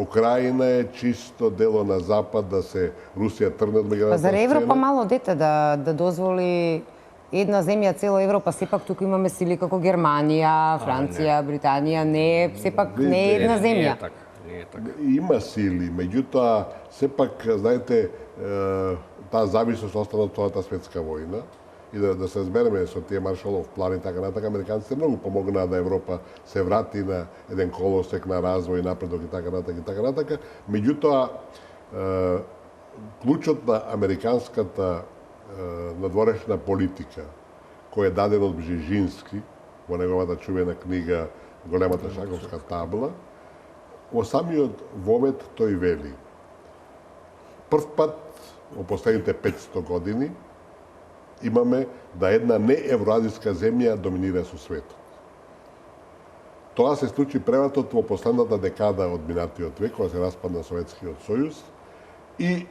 Украина е чисто дело на Запад, да се Русија трне од меѓународната Па зар Европа сцена. мало дете да дозволи една земја, цела Европа, сепак туку имаме сили како Германија, Франција, Британија, сепак не е една земја. Не е така. Има сили, меѓутоа, сепак, знаете, таа зависност остана од Втората светска војна и да се разбереме со тие Маршалов план и така натака, американците многу помогнаа да Европа се врати на еден колосек на развој, напредок и така натака. Меѓутоа, клучот на американската надворешна политика, кој е даден од Бжежински во неговата чувена книга Големата шаковска табла, во самиот вовет тој вели: прв пат во последните 500 години имаме да една неевроазијска земја доминира со светот. Тоа се случи превратот во последната декада од минатиот век, кога се распадна Советскиот сојуз, и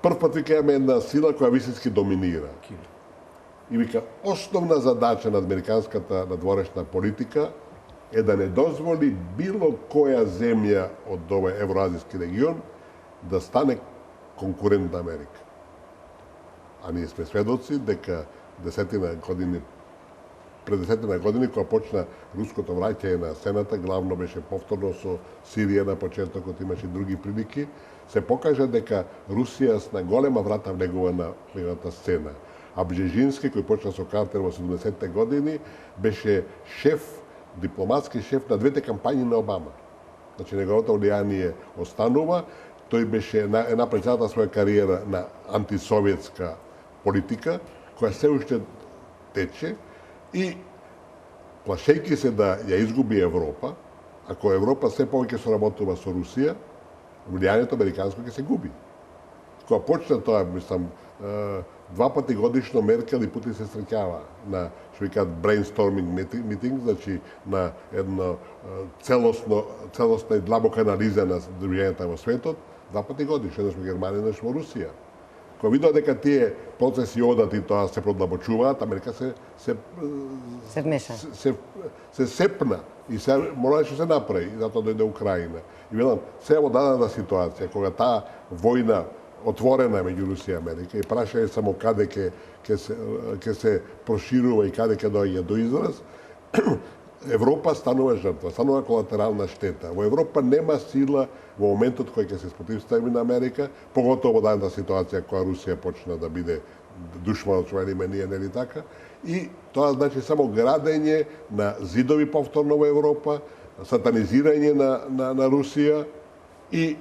прв пат вика имаме една сила која вистински доминира. И вика, основна задача на американската надворешна политика е да не дозволи било која земја од овој евроазијски регион да стане конкурент на Америка. А ние сме сведоци дека пред десетина години, кога почна руското враќање на сцената, главно беше повторно со Сирија на почетокот, имаше други прилики, се покажа дека Русија сна голема врата влегува на меѓународната сцена. А Бжежински, кој почна со Картер во 70-те години, беше дипломатски шеф на двете кампањи на Обама. Значи, неговото влијание останува. Тој беше направи целата своја кариера на антисовjetска политика, која се уште тече, и плашејќи се да ја изгуби Европа, ако Европа се повеќе соработува со Русија, влијанието американско ќе се губи. Кога почна тоа, мислам, 2 пати годишно Меркел и Путин се среќава на, што викаат, brainstorming meeting, значи на едно целосна и длабока анализа на движењата во светот, 2 пати годишно, еднаш во Германија, еднаш во Русија. Кога видоа дека тие процеси одат и тоа се продлабочуваат, Америка се вмеша. се сепна и се мораше се направи, и затоа дојде Украина. И велам, се во дадена ситуација, кога таа војна отворена меѓу Русија и Америка, и прашање само каде ќе се проширува и каде ќе доаѓа до израз, Европа станува жртва, станува колатерална штета. Во Европа нема сила во моментот кој ќе се спротивстави на Америка, поготово во дадената ситуација кога Русија почна да биде душман, што велиме ние, нели така? И тоа значи само градење на зидови повторно во Европа, сатанизирање на Русија и,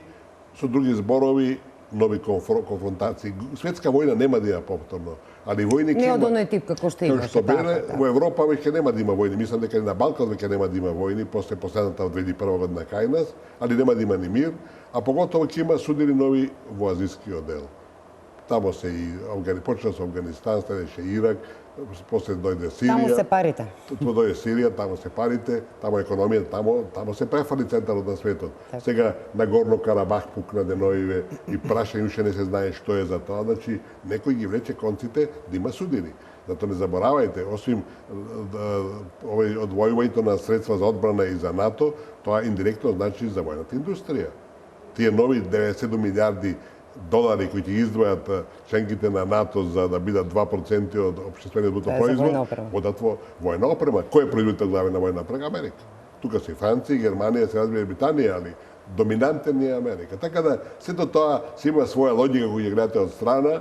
со други зборови, нови конфронтации. Светска војна нема да има повторно, али војни Не од оној тип како што имаше. што бере, во Европа веќе нема да има војни. Мислам дека и на Балкан веќе нема да има војни, после последната од 2001 година кај нас, али нема да има ни мир, а поготово ќе има судили нови во азискиот дел. Тамо се и почна со Афганистан, следеше Ирак, после дојде Сирија. Таму се парите. Тоа дојде Сирија, таму се парите, таму економија, таму се префали центарот на светот. Сега на Горно Карабах пукна деновиве и прашање уште не се знае што е за тоа, значи некој ги влече конците да има судини. Зато не заборавајте, освим овој одвојувањето на средства за одбрана и за НАТО, тоа индиректно значи за војната индустрија. Тие нови 97 милиарди долари кои ќе издвојат членките на НАТО за да бидат 2% од општествениот бруто производ, одат во војна опрема. Кој е производител главен на војна опрема? Америка. Тука се Франција, Германија, се разбира Британија, али доминантен е Америка. Така да сето тоа си има своја логика која ја гледате од страна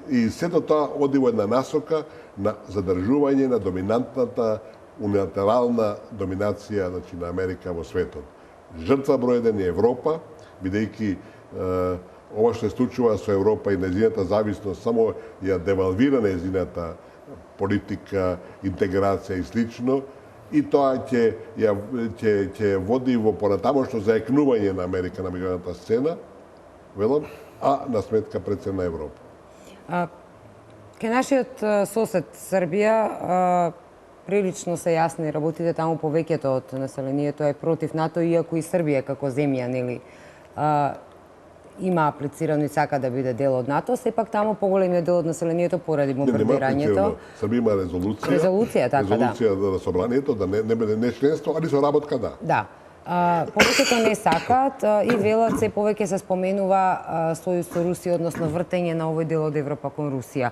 и сето тоа оди во една насока на задржување на доминантната униlaterална доминација, значи, на Америка во светот. Жртва број 1 е Европа, бидејќи ова што се случува со Европа и нејзината зависност само ја девалвира нејзината политика, интеграција и слично, и тоа ќе води во понатамошно заекнување на Америка на меѓународната сцена, велам, а на сметка пред се на Европа. Ке нашиот сосед Србија прилично се јасни работите таму, повеќето од населението е против НАТО, иако и Србија како земја, нели, има аплицирано и сака да биде дел од НАТО, сепак таму поголемиот дел од населението поради бомбардирањето. Србија има резолуција. Резолуција, така, да. Резолуција на собранието да не биде не членство, али со работка да. Да. Повеќето не сакаат и велат се повеќе се споменува сојуз со Русија, односно вртење на овој дел од Европа кон Русија.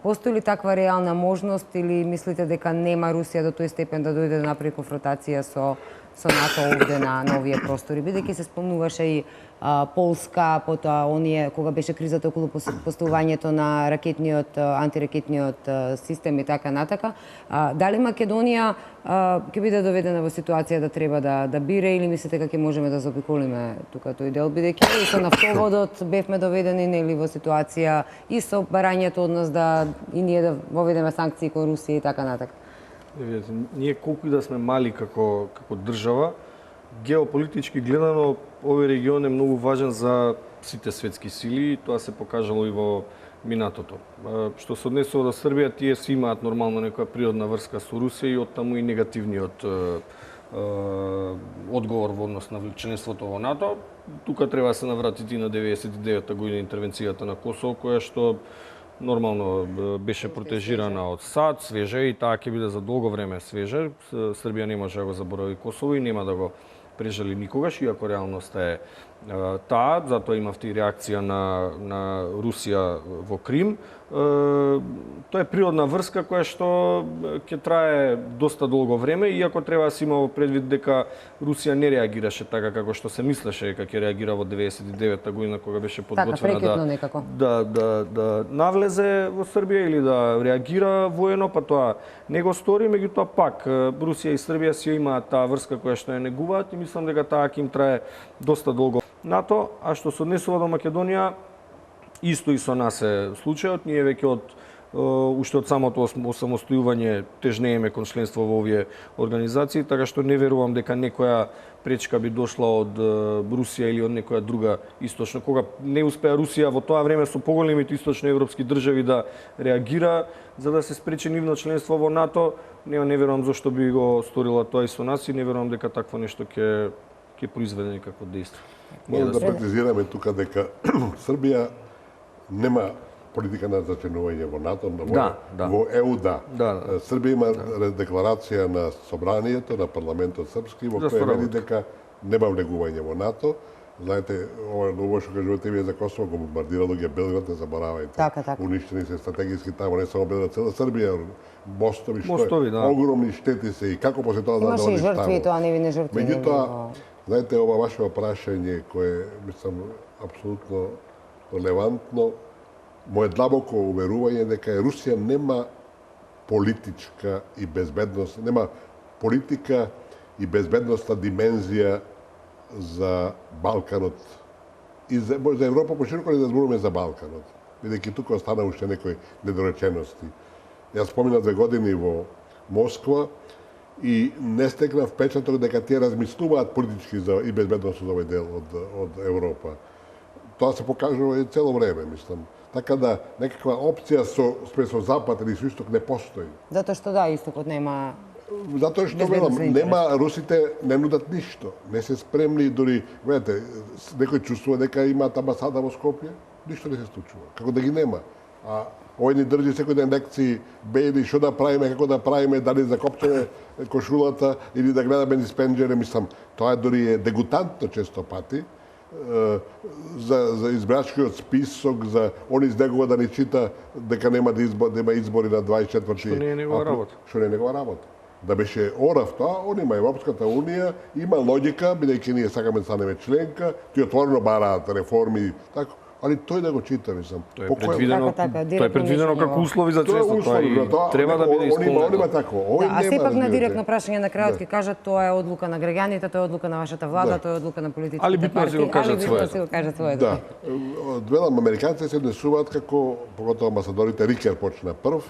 Постои ли таква реална можност или мислите дека нема Русија до тој степен да дојде да направи конфронтација со НАТО овде на овие простори? Бидејќи се спомнуваше и Полска, потоа оние кога беше кризата околу поставувањето на антиракетниот систем и така натака. Дали Македонија ќе биде доведена во ситуација да треба да бире или мислите дека ќе можеме да заобиколиме тука тој дел, бидејќи и со нафтоводот бевме доведени нели во ситуација и со барањето од нас да и ние да воведеме санкции кон Русија и така натака. Ние колку и да сме мали како држава, геополитички гледано, овој регион е многу важен за сите светски сили и тоа се покажало и во минатото. Што се однесува до Србија, тие си имаат нормално некоја природна врска со Русија и оттаму и негативниот одговор во однос на членството во НАТО. Тука треба да се навратите на 99-та година интервенцијата на Косово, која што нормално беше протежирана од САД, свежа и таа ќе биде за долго време свежа. Србија не може да го заборави Косово и нема да го прежали никогаш, иако реалноста е таа, затоа имавте и реакција на Русија во Крим. Тоа е природна врска која што ќе трае доста долго време, иако треба да се има во предвид дека Русија не реагираше така како што се мислеше дека ќе реагира во 99-та година кога беше подготвена да навлезе во Србија или да реагира воено, па тоа не го стори, меѓутоа пак Русија и Србија си имаат таа врска која што ја негуваат и мислам дека таа ќе им трае доста долго. НАТО, а што се однесува до Македонија, исто и со нас е случајот. Ние веќе уште од самото осамостојување тежнееме кон членство во овие организации, така што не верувам дека некоја пречка би дошла од Русија или од некоја друга источна. Кога не успеа Русија во тоа време со поголемите источноевропски држави да реагира за да се спречи нивно членство во НАТО, не верувам зошто би го сторила тоа и со нас и не верувам дека такво нешто ќе произведе некакво дејство. Може да прецизираме тука дека Србија нема политика на зачленување во НАТО, во ЕУ да. Србија има декларација на собранието, на парламентот српски, во која вели дека нема влегување во НАТО. Знаете, ова што кажувате вие за Косово, го бомбардирало ги Белград, не заборавајте. Така. Уништени се стратегиски таму, не само Белград, цела Србија, мостови, огромни штети се и како после тоа да имаше и жртви, тоа невини жртви. Меѓутоа, знаете, ова ваше прашање кое мислам апсолутно релевантно, моје длабоко уверување дека Русија нема политичка и безбедност, нема политика и безбедностна димензија за Балканот и за Европа пошироко ли да зборуваме за Балканот, бидејќи тука остана уште некои недоречености. Јас споминав 2 години во Москва и не стекнав впечаток дека тие размислуваат политички и безбедносно за овој дел од Европа. Тоа се покажува и цело време, мислам. Така да некаква опција со запад или со исток не постои. Затоа што да, истокот нема... Затоа што безбедност велам, за интерес. нема, русите не нудат ништо. Не се спремни дури, видите, некој чувствува дека имаат амбасада во Скопје, ништо не се случува. Како да ги нема. А овој ни држи секој ден лекции, бејли, што да правиме, како да правиме, дали да закопчеме кошулата или да гледаме низ пенџере, мислам, тоа дури е дегутантно често пати, за избрачкиот список, за он издегува да ни чита дека нема да има избори на 24. Што не е негова работа. Што не е негова работа. Да беше орав тоа, он има Европската унија, има логика, бидејќи ние сакаме да станеме членка, тој отворено бараат реформи, така, али тој да го чита, мислам. Тоа е предвидено, Така, тоа е предвидено директно како услови за Тоа е членство, тоа услови, и тоа треба да биде он има исполнено. тако. Да, Овој а нема, сепак на разбирате. директно прашање на крајот Да. ќе кажат тоа е одлука на граѓаните, тоа е одлука на вашата влада, Да. тоа е одлука на политичките Али битно е да си го партии, кажат али битно е да своето. си го кажат своето. Да. Велам, американците се однесуваат како, поготово амбасадорите, Рикер почна прв,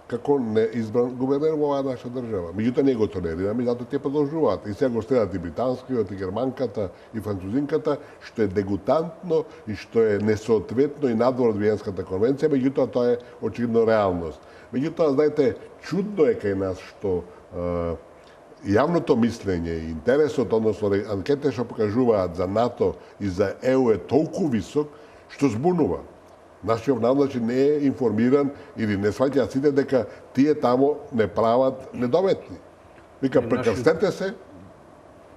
како неизбран гувернер во оваа наша држава. Меѓутоа не го толерираме, затоа те продолжуваат. И сега го следат и британскиот, и германката, и французинката, што е дегутантно и што е несоодветно и надвор од Виенската конвенција, меѓутоа тоа е очигледно реалност. Меѓутоа, знаете, чудно е кај нас што јавното мислење и интересот, односно анкете што покажуваат за НАТО и за ЕУ е толку висок, што збунува. Нашиот народ не е информиран или не сваќаат сите дека тие тамо не прават недометни. Вика, прекрстете се,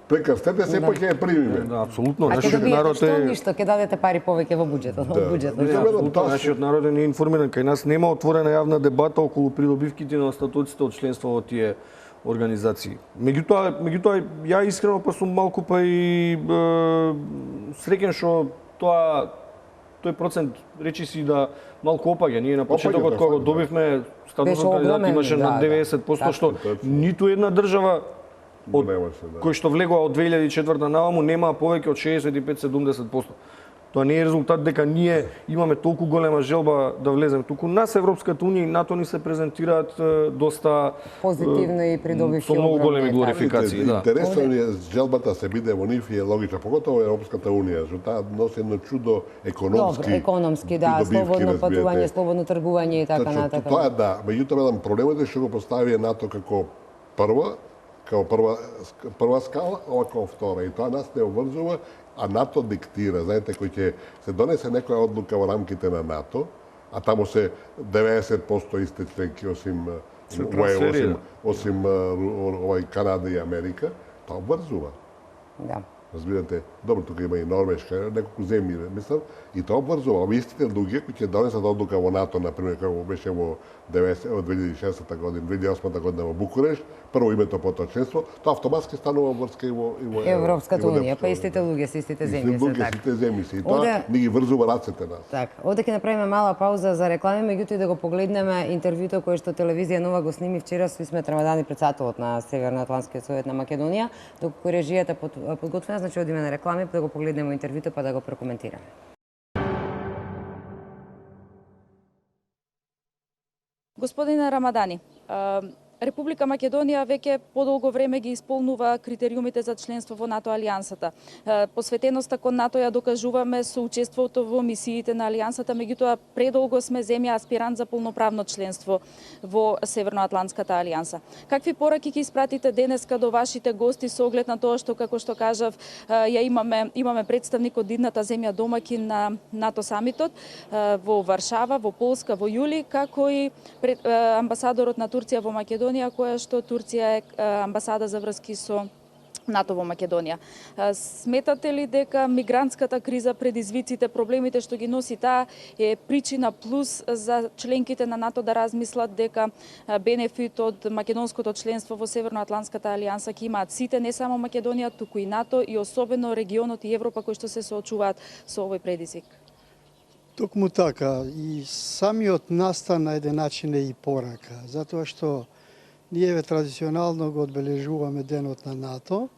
па ќе ја примиме. Да, апсолутно. А ќе Нашиот добиете народ што е ништо, ќе дадете пари повеќе во буџетот, од буџетот. Мислам, апсолутно, нашиот народ е неинформиран. Кај нас нема отворена јавна дебата околу придобивките на статуците од членство во тие организации. Меѓутоа, ја искрено па сум малку па и среќен што тој процент речи си да малку опаѓа. Ние на почетокот кога го добивме статусот Беше кандидат огромен, имаше над да, 90%, што Точно. ниту една држава од Немаше, да. кој што влегува од 2004 наваму немаа повеќе од 65-70%. Тоа не е резултат дека ние имаме толку голема желба да влеземе. Туку нас Европската унија и НАТО ни се презентираат доста Позитивно и придобивки со многу големи огромни, така. глорификации, да. Интересно ми е желбата се биде во нив и е логична, поготово Европската унија, што таа носи едно чудо економски. Добро, економски, да, придобивки, слободно разбирате. патување, слободно тргување и така Точно, натака. Тоа да, меѓутоа велам проблемот е што го постави НАТО како прва скала, ова како втора. И тоа нас не обврзува, а НАТО диктира. Знаете, кој ќе се донесе некоја одлука во рамките на НАТО, а таму се 90% исти членки, осим трансферира. осим овој Канада и Америка, тоа обврзува. Да. Разбирате, добро, тука има и Норвешка, неколку земји, мислам, и тоа обврзува. Овие истите луѓе кои ќе донесат одлука во НАТО, например, како беше во 2006 година, 2008 година во Букурешт, прво името потоа членство, тоа автоматски станува врска и во Европската унија, Европската па истите унија. луѓе се истите Истите земји се луѓе, така. сите земји се. И тоа Оде- ни ги врзува рацете нас. Така, овде ќе направиме мала пауза за реклами, меѓутоа и да го погледнеме интервјуто кое што телевизија Нова го сними вчера со Исмет Рамадани, председателот на Северноатлантскиот совет на Македонија, доколку режијата подготвена, значи одиме на реклами, па да го погледнеме интервјуто па да го прокоментираме. Господине Рамадани, Република Македонија веќе подолго време ги исполнува критериумите за членство во НАТО алијансата. Посветеноста кон НАТО ја докажуваме со учеството во мисиите на алијансата, меѓутоа предолго сме земја аспирант за полноправно членство во Северноатлантската алијанса. Какви пораки ќе испратите денеска до вашите гости со оглед на тоа што, како што кажав, ја имаме представник од идната земја домакин на НАТО самитот во Варшава, во Полска во јули, како и амбасадорот на Турција во Македонија, која што Турција е амбасада за врски со НАТО во Македонија. Сметате ли дека мигрантската криза, предизвиците, проблемите што ги носи таа е причина плюс за членките на НАТО да размислат дека бенефит од македонското членство во Северноатлантската алијанса ќе имаат сите, не само Македонија, туку и НАТО и особено регионот и Европа кои што се соочуваат со овој предизвик? Токму така, и самиот настан на еден начин е и порака, затоа што ние традиционално го одбележуваме денот на НАТО,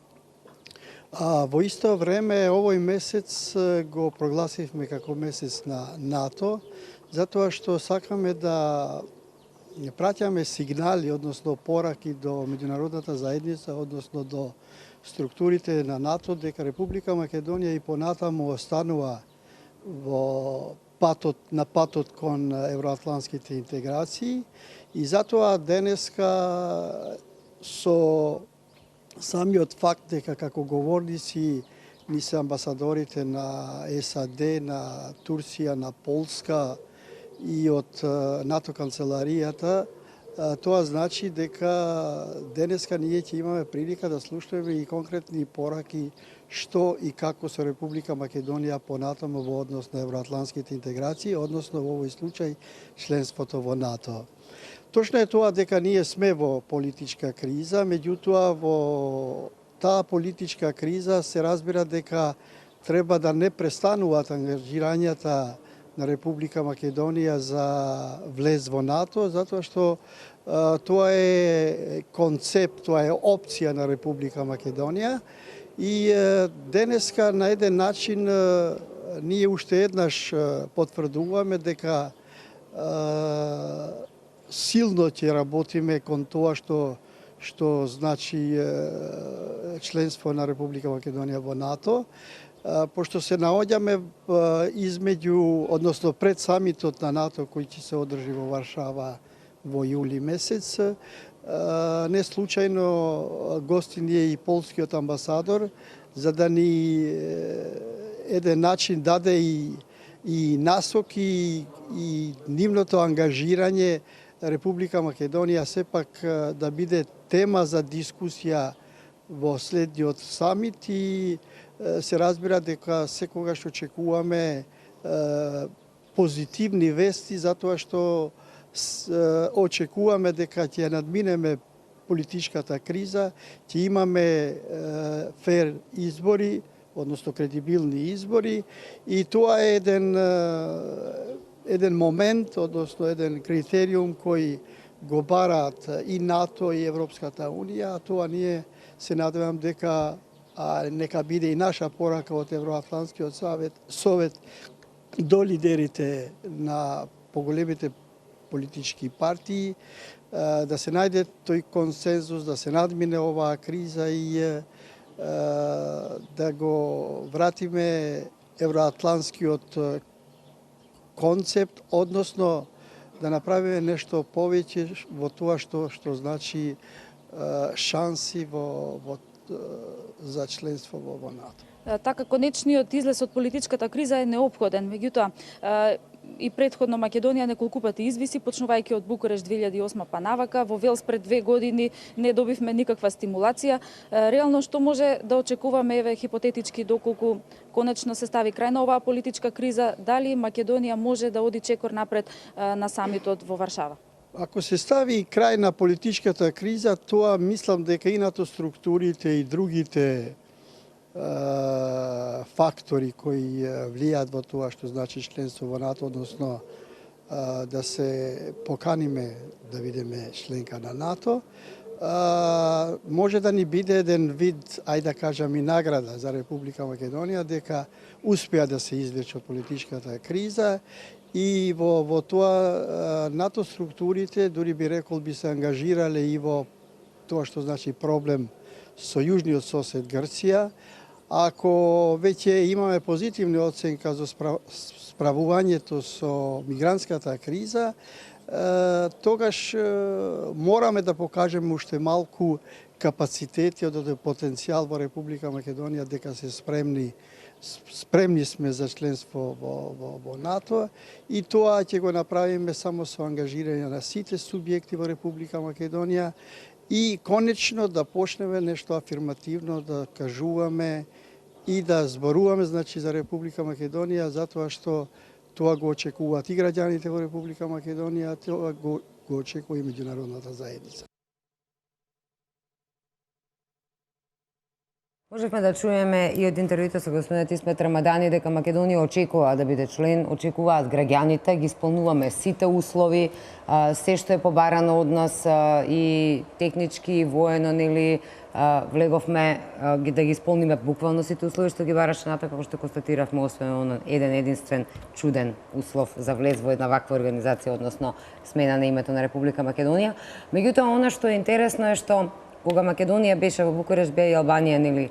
а во исто време овој месец го прогласивме како месец на НАТО, затоа што сакаме да праќаме сигнали, односно пораки до меѓународната заедница, односно до структурите на НАТО, дека Република Македонија и понатаму останува на патот кон евроатлантските интеграции и затоа денеска со самиот факт дека како говорници ни се амбасадорите на САД, на Турција, на Полска и од НАТО канцеларијата, тоа значи дека денеска ние ќе имаме прилика да слушнеме и конкретни пораки што и како со Република Македонија понатаму во однос на евроатлантските интеграции, односно во овој случај членството во НАТО. Точно е тоа дека ние сме во политичка криза, меѓутоа во таа политичка криза се разбира дека треба да не престануваат ангажирањата на Република Македонија за влез во НАТО, затоа што тоа е концепт, тоа е опција на Република Македонија и денеска на еден начин ние уште еднаш потврдуваме дека силно ќе работиме кон тоа што значи членство на Република Македонија во НАТО, пошто се наоѓаме измеѓу, односно пред самитот на НАТО кој ќе се одржи во Варшава во јули месец. Не случајно гости ни е и полскиот амбасадор, за да ни еден начин даде и насоки и нивното ангажирање Република Македонија сепак да биде тема за дискусија во следниот самит и се разбира дека секогаш очекуваме позитивни вести затоа што очекуваме дека ќе надминеме политичката криза, ќе имаме фер избори, односно кредибилни избори и тоа е еден момент, односно еден критериум кој го бараат и НАТО и Европската Унија, а тоа ние се надевам дека нека биде и наша порака од Евроатлантскиот совет до лидерите на поголемите политички партии, да се најде тој консензус, да се надмине оваа криза и да го вратиме евроатлантскиот концепт, односно да направиме нешто повеќе во тоа што значи шанси за членство во НАТО. Така, конечниот излез од политичката криза е неопходен, меѓутоа и претходно Македонија неколку пати извиси, почнувајќи од Букурешт 2008 па навака, во Велс пред 2 години не добивме никаква стимулација. Реално што може да очекуваме, еве хипотетички, доколку конечно се стави крај на оваа политичка криза, дали Македонија може да оди чекор напред на самитот во Варшава? Ако се стави крај на политичката криза, тоа мислам дека и НАТО структурите и другите фактори кои влијаат во тоа што значи членство во НАТО, односно да се поканиме да бидеме членка на НАТО, може да ни биде еден вид, ајде да кажам, и награда за Република Македонија дека успеа да се извлече од политичката криза и во тоа НАТО структурите, дури би рекол, би се ангажирале и во тоа што значи проблем со јужниот сосед Грција. Ако веќе имаме позитивни оценка за справувањето со мигрантската криза, тогаш мораме да покажеме уште малку капацитети од потенцијал во Република Македонија дека се спремни сме за членство во НАТО и тоа ќе го направиме само со ангажирање на сите субјекти во Република Македонија и конечно да почнеме нешто афирмативно да кажуваме и да зборуваме значи за Република Македонија, затоа што тоа го очекуваат и граѓаните во Република Македонија, тоа го очекува и меѓународната заедница. Можевме да чуеме и од интервјуто со господинот Исмет Рамадани дека Македонија очекува да биде член, очекуваат граѓаните, ги исполнуваме сите услови, се што е побарано од нас и технички, и воено, нели, влеговме да ги исполниме буквално сите услови што ги бараше НАТО, како што констатиравме, освен еден единствен чуден услов за влез во една ваква организација, односно смена на името на Република Македонија. Меѓутоа, она што е интересно е што кога Македонија беше во Букурешт, беа и Албанија, нели,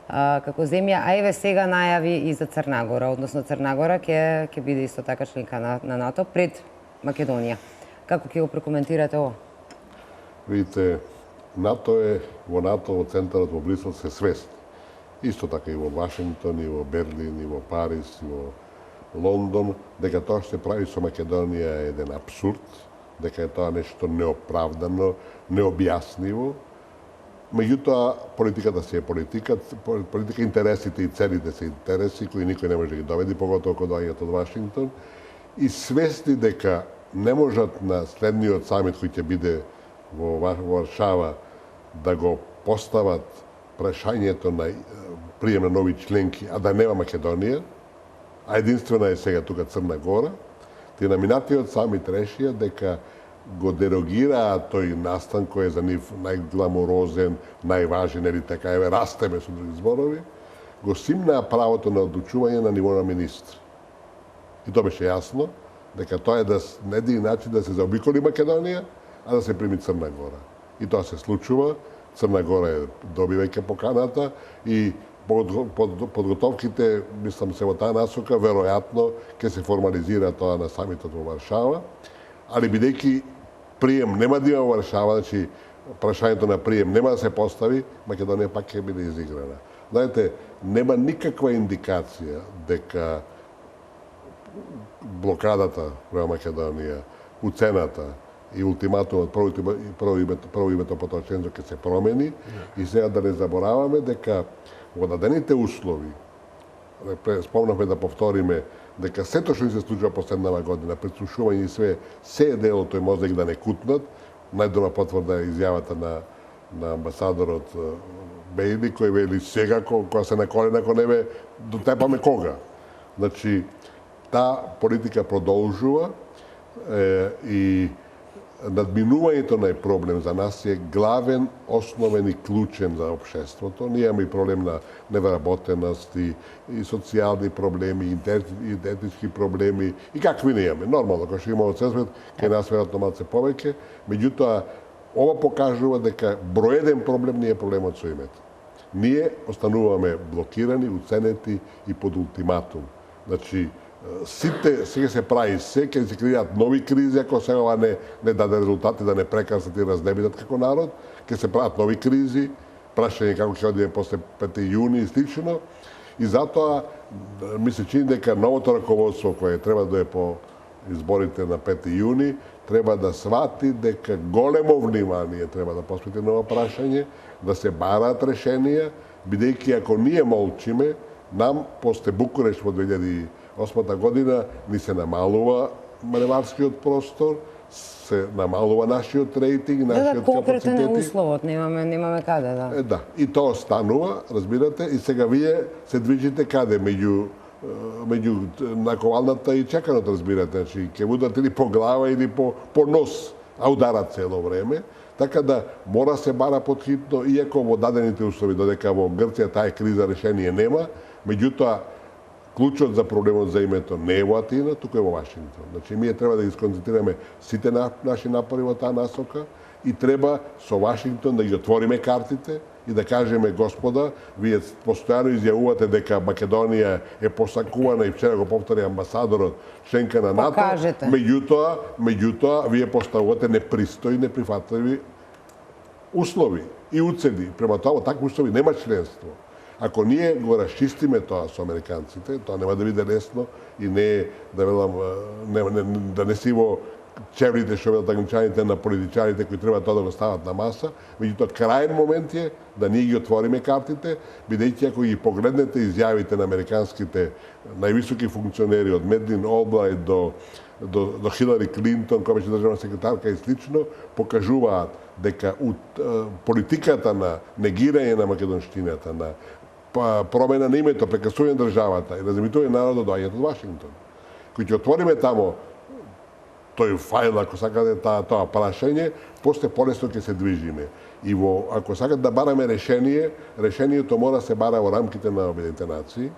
како земја, а еве сега најави и за Црна Гора, односно Црна Гора ќе биде исто така членка на НАТО пред Македонија. Како ќе го прокоментирате ово? Видите, во НАТО, во центарот во Брисел се свесни. Исто така и во Вашингтон, и во Берлин, и во Париз, и во Лондон, дека тоа што се прави со Македонија е еден абсурд, дека е тоа нешто неоправдано, необјаснливо. Меѓутоа, политиката си е политика, интересите и целите се интереси кои никој не може да ги доведи, поготово кога доаѓаат од Вашингтон, и свесни дека не можат на следниот самит кој ќе биде во Варшава да го постават прашањето на прием на нови членки, а да нема Македонија, а единствена е сега тука Црна Гора, тие на минатиот самит решија дека го дерогираат тој настан кој е за нив најгламурозен, најважен, или така еве растеме со други зборови, го симнаа правото на одлучување на ниво на министри. И тоа беше јасно, дека тоа е на един начин да се заобиколи Македонија, а да се прими Црна Гора. И тоа се случува, Црна Гора е добивајќи поканата и подготовките, мислам се во таа насока, веројатно ќе се формализира тоа на самитот во Варшава, али бидејќи прием нема да има во Варшава, значи прашањето на прием нема да се постави, Македонија пак ќе биде изиграна. Знаете, нема никаква индикација дека блокадата према Македонија, уцената и ултиматумот прво името поточензо ќе се промени и сега да не забораваме дека во дадените услови, спомнавме да повториме дека сето што ни се случува последнава година, прислушување и све, се е дел од тој мозек да не кутнат. Најдобра потврда е изјавата на амбасадорот Бейли, кој вели сега, кога се на колена, ако не ве дотепаме кога. Значи, таа политика продолжува и надминувањето на проблем за нас е главен, основен и клучен за општеството. Ние имаме и проблем на невработеност и социјални проблеми, и етнички проблеми, и какви не имаме. Нормално, кога што имаме цел свет, ќе нас веројатно малце повеќе. Меѓутоа, ова покажува дека број еден проблем не е проблемот со името. Ние остануваме блокирани, уценети и под ултиматум. Значи, сега се прави се, ќе се креираат нови кризи, ако сега ова не даде резултати, да не прекасат и разнебитат како народ, ќе се прават нови кризи, прашање како ќе одиме после 5 јуни и слично. И затоа ми се чини дека новото раководство кое треба да е по изборите на 5 јуни, треба да свати дека големо внимание треба да посвети на ова прашање, да се бараат решенија, бидејќи ако ние молчиме, нам после Букуреш во 2008 година ни се намалува маневарскиот простор, се намалува нашиот рейтинг, нашиот капацитет. Конкретен е условот, немаме каде, да. Да, и тоа станува, разбирате, и сега вие се движите каде меѓу наковалната и чеканото, разбирате, значи ќе будат или по глава или по нос, а ударат цело време. Така да мора се бара подхитно, иако во дадените услови, додека во Грција таа криза решение нема, меѓутоа клучот за проблемот за името не е во Атина, туку е во Вашингтон. Значи, ние треба да ги сконцентрираме сите наши напори во таа насока и треба со Вашингтон да ги отвориме картите и да кажеме, господа, вие постојано изјавувате дека Македонија е посакувана и вчера го повтори амбасадорот, членка на НАТО. Покажете. Меѓутоа, вие поставувате непристои, неприфатливи услови и уцени. Према тоа, во такви услови нема членство. Ако ние го расчистиме тоа со американците, тоа нема да биде лесно и не да велам да не си во чеврите што велат англичаните на политичарите кои треба тоа да го стават на маса, меѓутоа крајен момент е да ние ги отвориме картите, бидејќи ако ги погледнете изјавите на американските највисоки функционери од Медлин Олбрайт до Хилари Клинтон, која беше државна секретарка и слично, покажуваат дека политиката на негирање на македонштината, на промена на името, прекасување на државата и раземитување народот доаѓаат од Вашингтон. Кој ќе отвориме тамо тој файл, ако сакате тоа прашање, после полесно ќе се движиме. И ако сакате да бараме решението мора да се бара во рамките на Обединетите нации.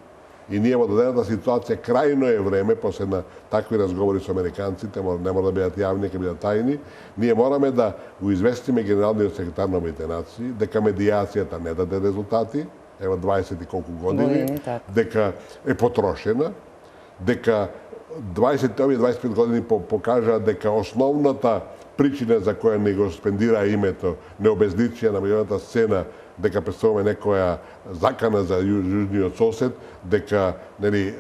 И ние во дадената ситуација крајно е време, после на такви разговори со американците, не мора да бидат јавни, ќе бидат тајни, ние мораме да го известиме генералниот секретар на Обединетите нации дека медијацијата не даде резултати, ева 20 и колку години, така. дека е потрошена, дека овие 25 години покажаа дека основната причина за која не го спендира името, не обезличија на меѓународната сцена, дека представуваме некоја закана за јужниот сосед, дека нели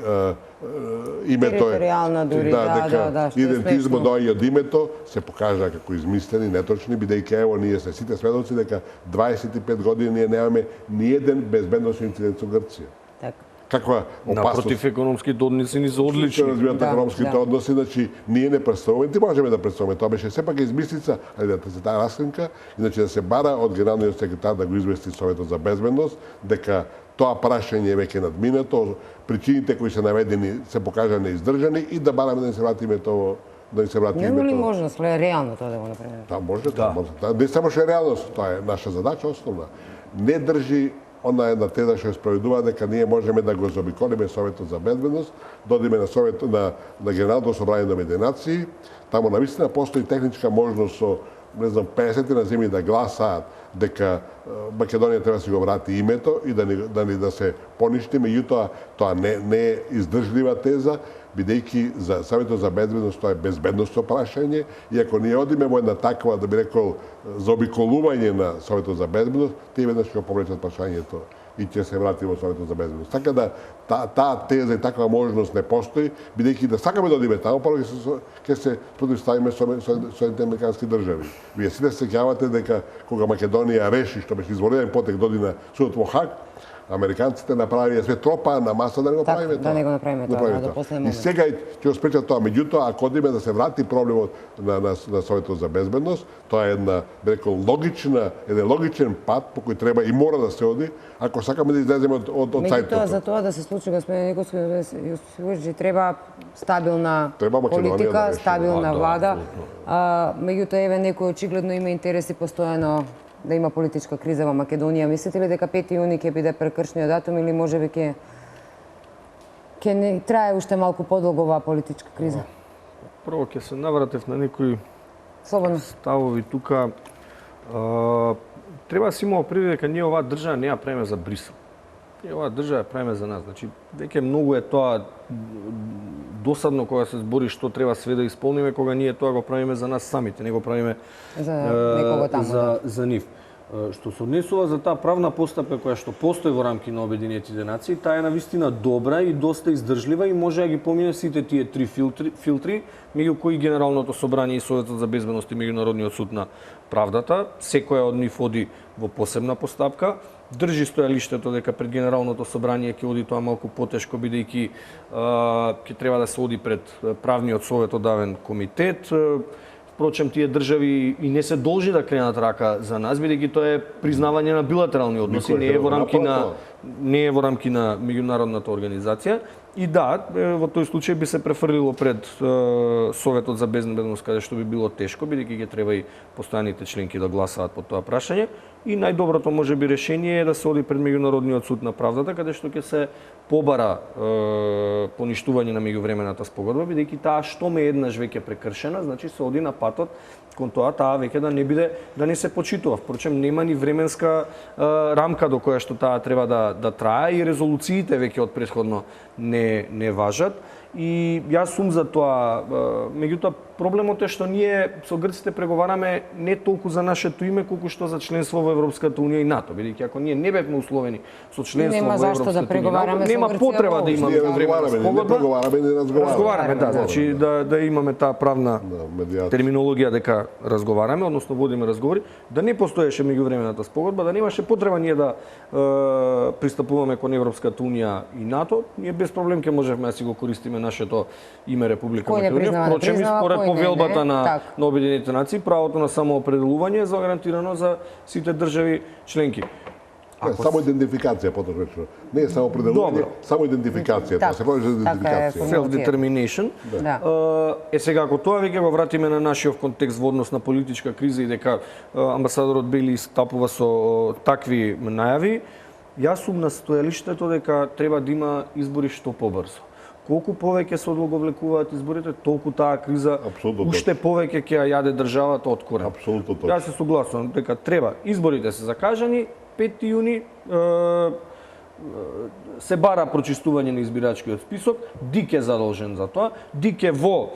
името е Територијална дури, да, што е идентизмот смешно. доаѓа од името, се покажа како измислени, неточни, бидејќи ево ние сме сите сведоци дека 25 години ние немаме ниеден безбедносен инцидент со Грција. Така. Каква опасност? Напротив, економските односи ни се одлични. Се развиваат Да, економските да. односи, значи ние не представуваме, ти можеме да представуваме, тоа беше сепак измислица, ајде да се таа раскринка, иначе да се бара од генералниот секретар да го извести Советот за безбедност, дека тоа прашање е веќе надминато, причините кои се наведени се покажа неиздржани и да бараме да ни се врати името, да ни се врати Нема ли името. можност, реално тоа да го направиме? Да, може, не само што е реалност, тоа е наша задача основна. Не држи она една теза што ја справедува дека ние можеме да го заобиколиме Советот за безбедност, додиме на Советот на Генералното собрание на Обединените нации, таму навистина постои техничка можност со не знам 50 на земји да гласаат дека Македонија треба да си го врати името и да се поништи, меѓутоа тоа не е издржлива теза, бидејќи за Советот за безбедност тоа е безбедносно прашање и ако ние одиме во една таква, да би рекол, заобиколување на Советот за безбедност, тие веднаш ќе го повлечат прашањето и ќе се врати во Советот за безбедност. Така да таа теза и таква можност не постои, бидејќи да сакаме да одиме таму, прво ќе се противставиме со Соединетите американски држави. Вие сите се сеќавате дека кога Македонија реши, што беше изволен потек додина судот во Хаг, американците направија све тропа на маса да не го правиме тоа. Да не го направиме тоа, до последен И момент. сега ќе го спречат тоа. Меѓутоа, ако одиме да се врати проблемот на Советот за безбедност, тоа е една, би рекол, еден логичен пат по кој треба и мора да се оди, ако сакаме да излеземе од Меѓутоа, цајтото. за тоа да се случи, господин Николски Јосифович, треба стабилна Треба Македонија да политика, реши. стабилна Да, влада. Меѓутоа, еве некој очигледно има интереси постојано да има политичка криза во Македонија. Мислите ли дека 5 јуни ќе биде прекршниот датум или можеби ќе не трае уште малку подолго оваа политичка криза? Прво ќе се навратев на некои Слободно. ставови тука. Треба да си имamo предвид дека ние оваа држава не ја правиме за Брисел. Ние оваа држава ја правиме за нас. Значи, веќе многу е тоа досадно кога се збори што треба све да исполниме, кога ние тоа го правиме за нас самите, не го правиме За некого таму, за нив. Што се однесува за таа правна постапка која што постои во рамки на Обединетите нации, таа е навистина добра и доста издржлива и може да ги помине сите тие три филтри, меѓу кои Генералното собрание и Советот за безбедност и Меѓународниот суд на правдата. Секоја од нив оди во посебна постапка. Држи стојалиштето дека пред Генералното собрание ќе оди тоа малку потешко, бидејќи ќе треба да се оди пред правниот советодавен комитет. Впрочем, тие држави и не се должни да кренат рака за нас, бидејќи тоа е признавање на билатерални односи, не е во рамки на меѓународната организација. И да, во тој случај би се префрлило пред Советот за безбедност, каде што би било тешко, бидејќи ќе треба и постојаните членки да гласаат по тоа прашање. И најдоброто можеби решение е да се оди пред Меѓународниот суд на правдата, каде што ќе се побара поништување на меѓувремената спогодба, бидејќи таа што ме еднаш веќе прекршена, значи се оди на патот кон тоа таа веќе да не се почитува. Впрочем, нема ни временска рамка до која што таа треба да трае и резолуциите веќе од претходно не важат. И јас сум за тоа. Меѓутоа, проблемот е што ние со грците преговараме не толку за нашето име, колку што за членство во Европската унија и НАТО. Бидејќи ако ние не бевме условени со членство Нема во зашто Европската да унија, преговараме со нема Грција потреба да воопшто. имаме Ние временна разговараме, не спогодба. преговараме, не разговараме. Разговараме, да, значи да имаме таа правна медијација. терминологија дека разговараме, односно водиме разговори, да не постоеше меѓувремената спогодба, да немаше потреба ние да пристапуваме кон Европската унија и НАТО, ние без проблем ќе можевме да си го користиме нашето име Република Кој не Македонија. признава, Впрочем, и според кој не, повелбата на така. Обединетите нации, правото на самоопределување е загарантирано за сите држави членки. Само идентификација поточно. Не е само определување, Добро. само идентификација. Тоа се прави за идентификација. Self-determination. Да. Сега, ако тоа веќе го вратиме на нашиот контекст во однос на политичка криза и дека амбасадорот Бели стапува со такви најави, јас сум на стојалиштето дека треба да има избори што побрзо. Колку повеќе се одолговлекуваат изборите, толку таа криза Апсолутно уште повеќе ќе ја јаде државата од корен. Апсолутно точно. Јас се согласувам дека треба изборите се закажани 5 јуни, се бара прочистување на избирачкиот список, ДИК е задолжен за тоа, ДИК е во,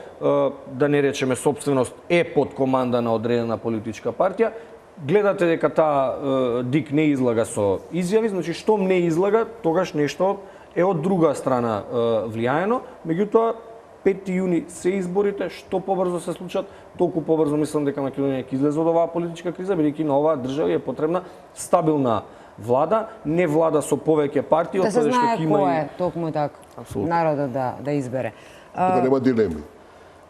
да не речеме, собственост е под команда на одредена политичка партија, гледате дека таа ДИК не излага со изјави, значи штом не излага, тогаш нешто е од друга страна влијаено, меѓутоа 5 јуни се изборите, што побрзо се случат, толку побрзо мислам дека Македонија ќе излезе од оваа политичка криза, бидејќи на оваа држава е потребна стабилна влада, не влада со повеќе партии, да се знае што има кој е токму така народот да избере. Тука нема дилеми.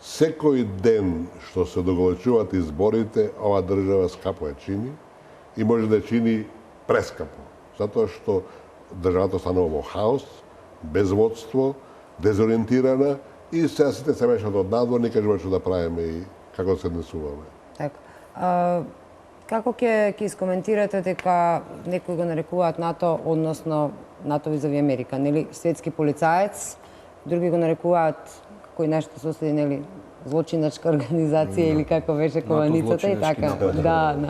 Секој ден што се доголечуваат изборите, оваа држава скапо ја чини и може да ја чини прескапо. Затоа што државата станува во хаос, без водство, дезориентирана и сега сите се мешат од надвор, не кажува што да правиме и како се однесуваме. Така. Како ќе искоментирате дека некои го нарекуваат НАТО, односно НАТО визави Америка, нели, светски полицаец, други го нарекуваат како и нешто соседи, нели, злочиначка организација или како беше кованицата и така. Да.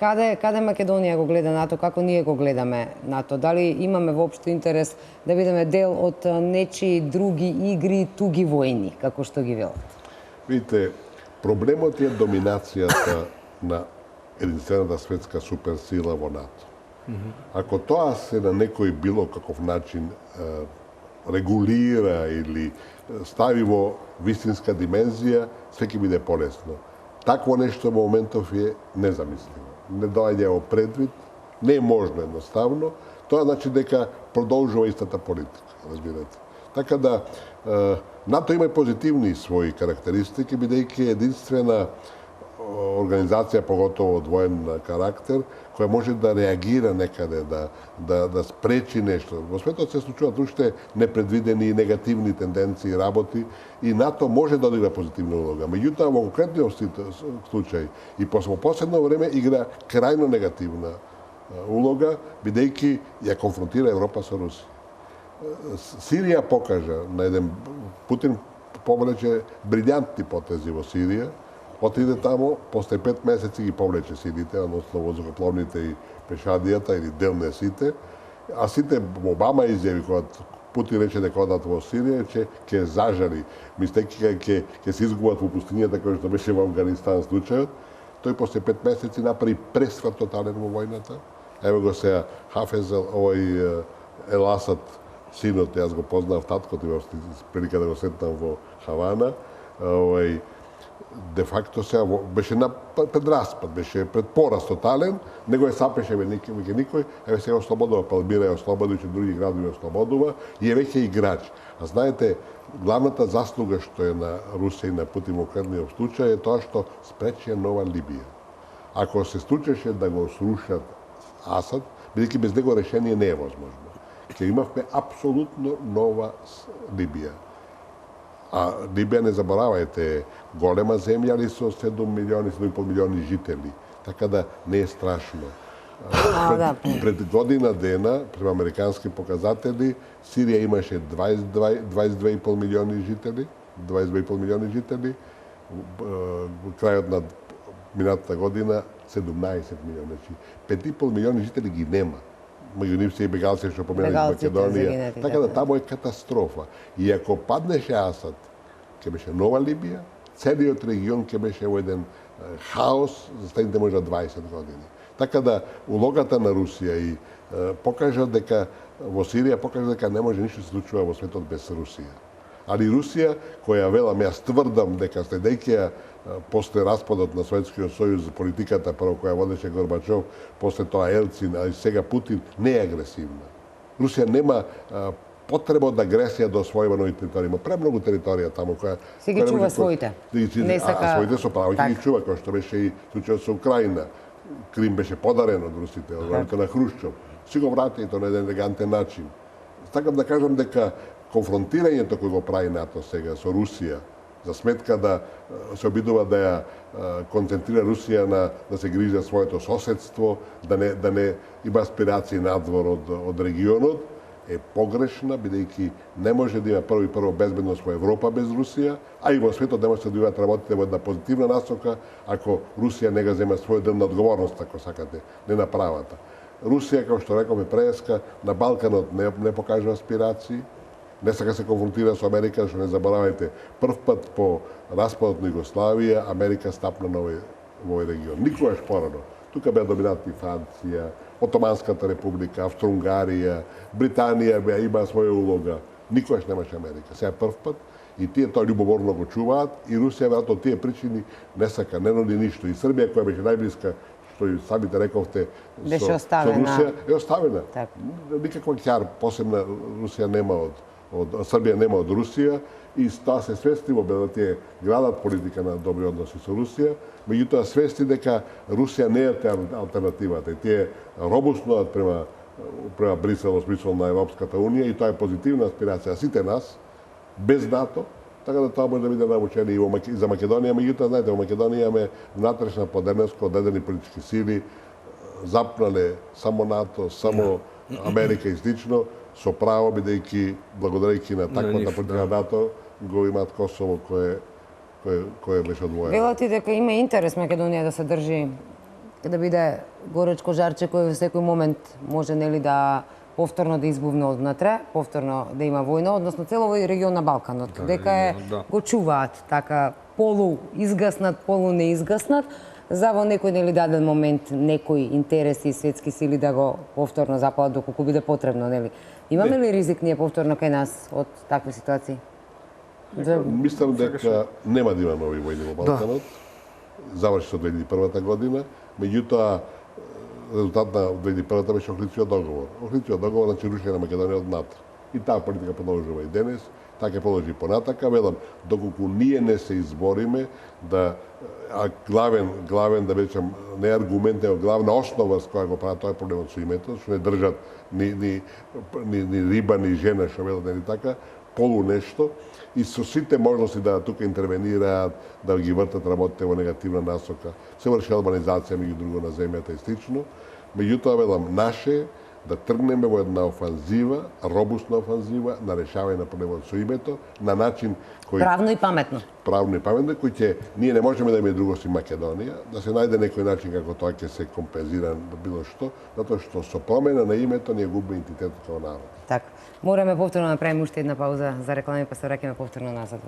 Каде Македонија го гледа НАТО, како ние го гледаме НАТО? Дали имаме воопшто интерес да бидеме дел од нечии други игри, туги војни, како што ги велат? Видите, проблемот е доминацијата на единствената светска суперсила во НАТО. Ако тоа се на некој било каков начин регулира или стави во вистинска димензија, све ќе биде полесно. Такво нешто во моментов е незамисливо. Не доаѓа во предвид, не е можно едноставно, тоа значи дека продолжува истата политика, разбирате. Така да, НАТО има и позитивни своји карактеристики, бидејќи е единствена организација, поготово од воен карактер, која може да реагира некаде, да спречи нешто. Во светот се случуваат уште непредвидени и негативни тенденции и работи и НАТО може да одигра позитивна улога. Меѓутоа, во конкретниот случај и во последно време игра крајно негативна улога, бидејќи ја конфронтира Европа со Русија. Сирија покажа на еден Путин повлече брилјантни потези во Сирија, отиде тамо, после 5 месеци ги повлече силите, односно воздухопловните и пешадијата или дел не сите, а сите Обама изјави кога Путин рече дека одат во Сирија, че ќе зажари, мислејќи ќе се изгубат во пустињата кој што беше во Афганистан случајот, тој после 5 месеци направи пресврт тотален во војната. Ево го сега Хафез, овој Ел Асад, синот, јас го познав таткот и прилика да го сретнам во Хавана, де факто сега беше пред распад, беше пред пораз тотален, не го сапеше веќе никој, еве сега ослободува Палмира, ја ослободува, че други градови ослободува и е веќе играч. А знаете, главната заслуга што е на Русија и на Путин во конкретниот случај е тоа што спречија нова Либија. Ако се случеше да го срушат Асад, бидејќи без него решение не е возможно, ќе имавме апсолутно нова Либија. А Либија, не заборавајте, голема земја ли со 7 милиони, 7,5 милиони жители. Така да не е страшно. Пред година дена, према американски показатели, Сирија имаше 22,5 милиони жители, 22,5 милиони жители, крајот на минатата година 17 милиони. 5,5 милиони жители ги нема. Меѓу нив се и бегалци што поминали Македонија. Така да тамо е катастрофа. И ако паднеше Асад, ќе беше нова Либија, целиот регион ќе беше во еден хаос за следните можда 20 години. Така да улогата на Русија и покажа дека во Сирија покажа дека не може ништо се случува во светот без Русија. Али Русија, која велам, јас тврдам дека следејќи ја после распадот на Советскиот сојуз, политиката прво која водеше Горбачов, после тоа Елцин, а и сега Путин, не е агресивна. Русија нема потреба од агресија до освојува нови територии. Има премногу територија таму која се ги чува своите. Не сака своите со право ги чува, како што беше и случајот со Украина. Крим беше подарен од русите, од времето на Хрушчов. Си го врати и тоа на еден елегантен начин. Сакам да кажам дека конфронтирањето кој го прави НАТО сега со Русија, за сметка да се обидува да ја концентрира Русија да се грижи за своето соседство, да не има аспирации надвор од регионот, е погрешна, бидејќи не може да има прво безбедност во Европа без Русија, а и во светот не може да одвиваат работите во една позитивна насока, ако Русија не го зема свој дел на одговорност, ако сакате, не на правата. Русија, како што рековме преска, на Балканот не покажува аспирации, не сака се конфронтира со Америка, што не заборавајте, прв пат по распадот на Југославија, Америка стапна на овој регион. Никогаш порано. Тука беа доминантни Франција, Отоманската република, Австро-Унгарија, Британија има своја улога. Никогаш немаше Америка. Сега прв пат и тие тоа љубоморно го чуваат и Русија веројатно тие причини не сака, не нуди ништо. И Србија која беше најблиска, што и самите рековте, беше со оставена. Русија, е оставена. Так. Никаква ќар посебна Русија нема од Србија нема од Русија и тоа се свести во да тие градат политика на добри односи со Русија, меѓутоа свести дека Русија не е алтернативата и тие робусно према Брисел во смисол на Европската Унија и тоа е позитивна аспирација за сите нас, без НАТО, така да тоа може да биде научени и за Македонија, меѓутоа, знаете, во Македонија имаме внатрешна поденеско одредени политички сили, запнале само НАТО, само Америка и слично, со право, бидејќи, благодарејќи на таквата политика на НАТО, го имаат Косово кое беше одвоено. Велате дека има интерес Македонија да се држи, да биде горечко жарче кој во секој момент може нели да повторно да избувне однатре, повторно да има војна, односно цело овој регион на Балканот, дека го чуваат така полу изгаснат, полу неизгаснат, за во некој нели даден момент некои интереси и светски сили да го повторно запалат доколку биде потребно, нели? Имаме ли ризик ние повторно кај нас од такви ситуации? Мислам дека нема да има нови војни во Балканот. Заврши со 2001 година, меѓутоа резултат на 2001 беше Охридскиот договор. Охридскиот договор значи рушење на Македонија од НАТО. И таа политика продолжува и денес, така ќе продолжи и понатака, велам, доколку ние не се избориме да главен да речам не аргумент, него главна основа с која го прават тоа е проблемот со името, што не држат ни риба, ни жена, што велат нели така, полу нешто и со сите можности да тука интервенираат, да ги вртат работите во негативна насока. Се врши урбанизација меѓу друго на земјата и слично. Меѓутоа велам наше да тргнеме во една офанзива, робусна офанзива на решавање на проблемот со името на начин кој правно и паметно. Правно и паметно кој ќе ние не можеме да имаме друго си Македонија, да се најде некој начин како тоа ќе се компензира било што, затоа што со промена на името ние губиме идентитетот како народ. Така. Мораме повторно да направиме уште една пауза за реклами, па се враќаме повторно назад.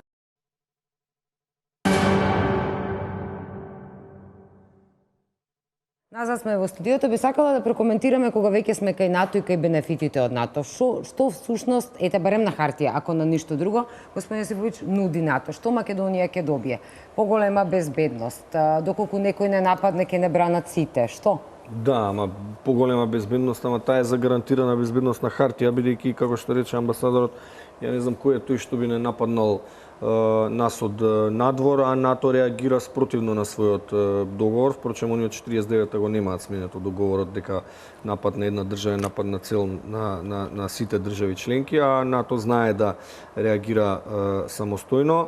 Назад сме во студиото, би сакала да прокоментираме кога веќе сме кај НАТО и кај бенефитите од НАТО. Што всушност, ете барем на хартија, ако на ништо друго, господин Јосиповиќ, нуди НАТО? Што Македонија ќе добие? Поголема безбедност, доколку некој не нападне ќе не бранат сите. Што? Да, ама поголема безбедност, ама таа е загарантирана безбедност на хартија, бидејќи како што рече амбасадорот, ја не знам кој е тој што би не нападнал нас од надвор, а НАТО реагира спротивно на својот договор. Впрочем, они од 49-та го немаат сменето договорот дека напад на една држава е напад на цел на сите држави членки, а НАТО знае да реагира самостојно.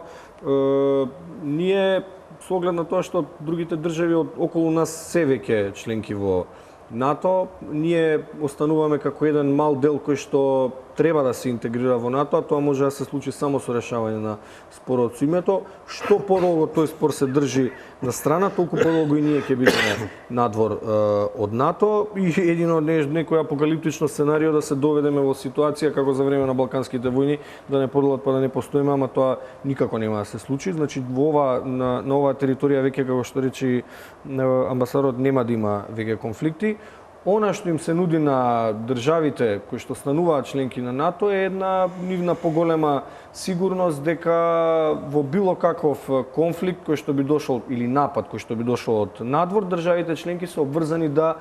Ние со оглед на тоа што другите држави околу нас се веќе членки во НАТО, ние остануваме како еден мал дел кој што треба да се интегрира во НАТО, а тоа може да се случи само со решавање на спорот со името. Што подолго тој спор се држи на страна, толку подолго и ние ќе бидеме надвор од НАТО и едино некој апокалиптично сценарио да се доведеме во ситуација како за време на Балканските војни, да не продолат па да не постоиме, ама тоа никако нема да се случи. Значи на оваа територија веќе како што рече амбасадорот нема да има веќе конфликти. Она што им се нуди на државите кои што стануваат членки на НАТО е една нивна поголема сигурност дека во било каков конфликт кој што би дошол или напад кој што би дошол од надвор, државите членки се обврзани да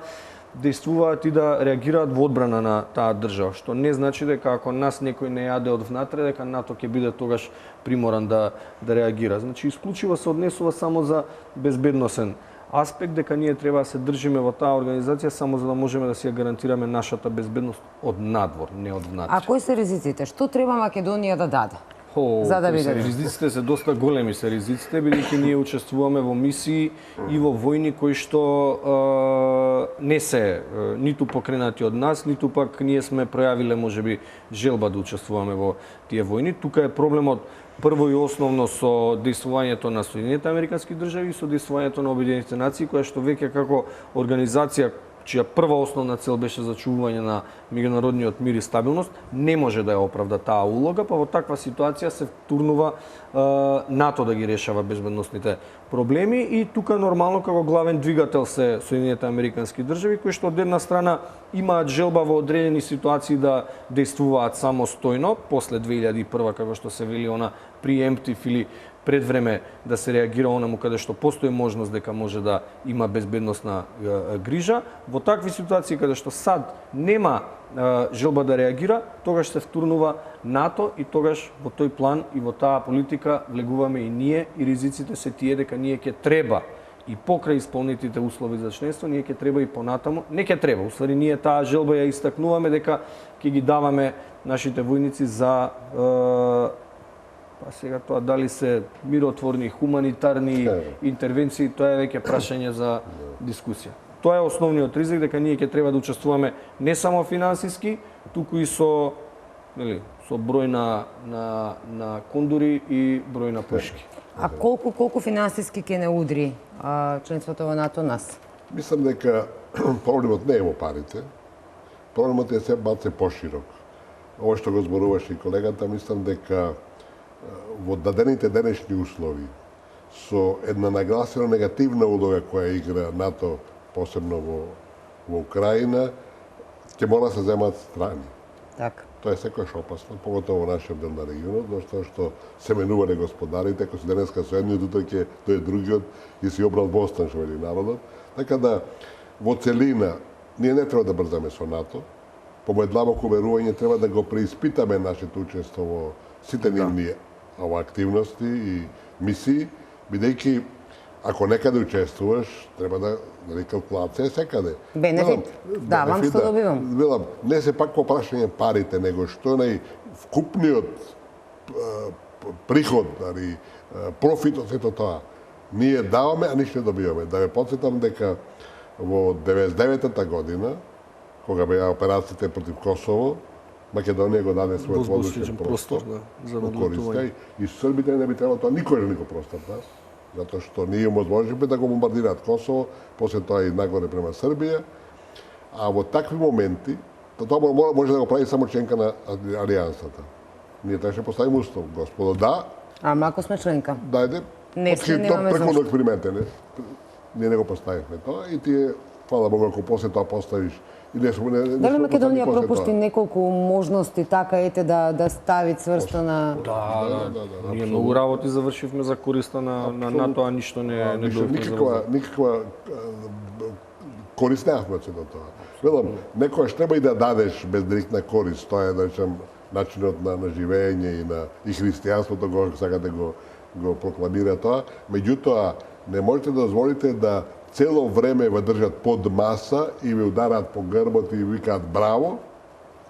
действуваат и да реагираат во одбрана на таа држава, што не значи дека ако нас некој не јаде од внатре, дека НАТО ќе биде тогаш приморан да реагира. Значи исклучиво се однесува само за безбедносен аспект, дека ние треба да се држиме во таа организација само за да можеме да си ја гарантираме нашата безбедност од надвор, не од внатре. А кои се ризиците? Што треба Македонија да даде? За да биде. Ризиците се доста големи се ризиците, бидејќи ние учествуваме во мисии и во војни кои што не се ниту покренати од нас, ниту пак ние сме пројавиле можеби желба да учествуваме во тие војни. Тука е проблемот прво и основно со дејствувањето на Соединетите Американски држави и со дејствувањето на Обединетите нации, која што веќе како организација чија прва основна цел беше зачувување на меѓународниот мир и стабилност, не може да ја оправда таа улога, па во таква ситуација се втурнува НАТО да ги решава безбедносните проблеми и тука нормално како главен двигател се Соединените Американски држави, кои што од една страна имаат желба во одредени ситуации да действуваат самостојно, после 2001 како што се вели она preemptive или пред време да се реагира онаму каде што постои можност дека може да има безбедносна грижа. Во такви ситуации каде што САД нема желба да реагира, тогаш се втурнува НАТО и тогаш во тој план и во таа политика влегуваме и ние и ризиците се тие дека ние ќе треба и покрај исполнетите услови за членство, ние ќе треба и понатаму, не ќе треба, уствари ние таа желба ја истакнуваме дека ќе ги даваме нашите војници за па сега тоа дали се миротворни, хуманитарни интервенции, тоа е веќе прашање за дискусија. Тоа е основниот ризик, дека ние ќе треба да учествуваме не само финансиски, туку и со број на кондури и број на пушки. А колку финансиски ќе не удри членството во НАТО нас? Мислам дека проблемот не е во парите. Проблемот е се малце поширок. Ово што го зборуваше и колегата, мислам дека во дадените денешни услови со една нагласено негативна улога која игра НАТО, посебно во Украина, ќе мора да се земат страни. Така. Тоа е секојаш опасно, поготово во нашиот дел на регионот, зашто што се менувале господарите, кои се денеска со едниот, утре ќе тој другиот и си обрал бостан, што вели народот. Така да, во целина, ние не треба да брзаме со НАТО, по моје длабоко верување треба да го преиспитаме нашето учество во сите нивни активности и мисии, бидејќи ако некаде учествуваш, треба да калкулација секаде. Бенефит? Давам, што добивам. Велам, не се пак по прашање парите, него што вкупниот приход, профит од сето тоа. Ние даваме, а ништо не добиваме. Да ве потсетам дека во 99-та година, кога беа операциите против Косово, Македонија го даде својот воздушен простор во користа и србите не би требало тоа никој не го простат нас, затоа што ние можеме да го бомбардираат Косово, после тоа и нагоре према Србија, а во такви моменти, тоа може да го прави само членка на Алијансата. Ние требаше поставиме устав, господо, да. Ама ако сме членка. Дајде. Не сме, немаме зашто. Преку експерименте, ние не го поставивме тоа и тие, фала Богу, ако после тоа поставиш. Дали Македонија пропушти неколку можности така да стави цврсто на... Да. Ние многу работи завршивме за користа на НАТО, а ништо не дојде за... Никаква корист неавме од сето тоа. Велам, некојаш треба и да дадеш без директна корист, тоа е, да речем, начинот на живење и христијанството го сакате го прокламира тоа. Меѓутоа, не можете да дозволите да цело време ве држат под маса и ве удараат по грбот и викаат браво.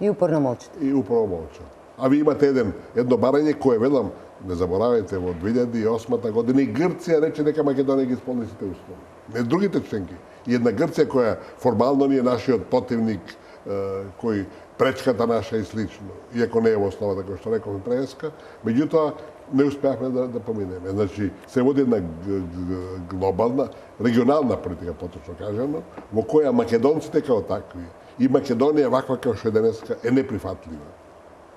И упорно молчат. А ви имате едно барање кое, велам, не заборавајте, во 2008 година и Грција рече дека Македонија ги исполни сите услови. Не другите членки. И една Грција која формално не е нашиот противник, кој пречката наша и слично, иако не е во основата, кој што рековме преска, меѓутоа не успеавме да поминеме. Значи, се води една глобална, регионална политика, поточно кажано, во која македонците као такви и Македонија ваква као што е денеска е неприфатлива.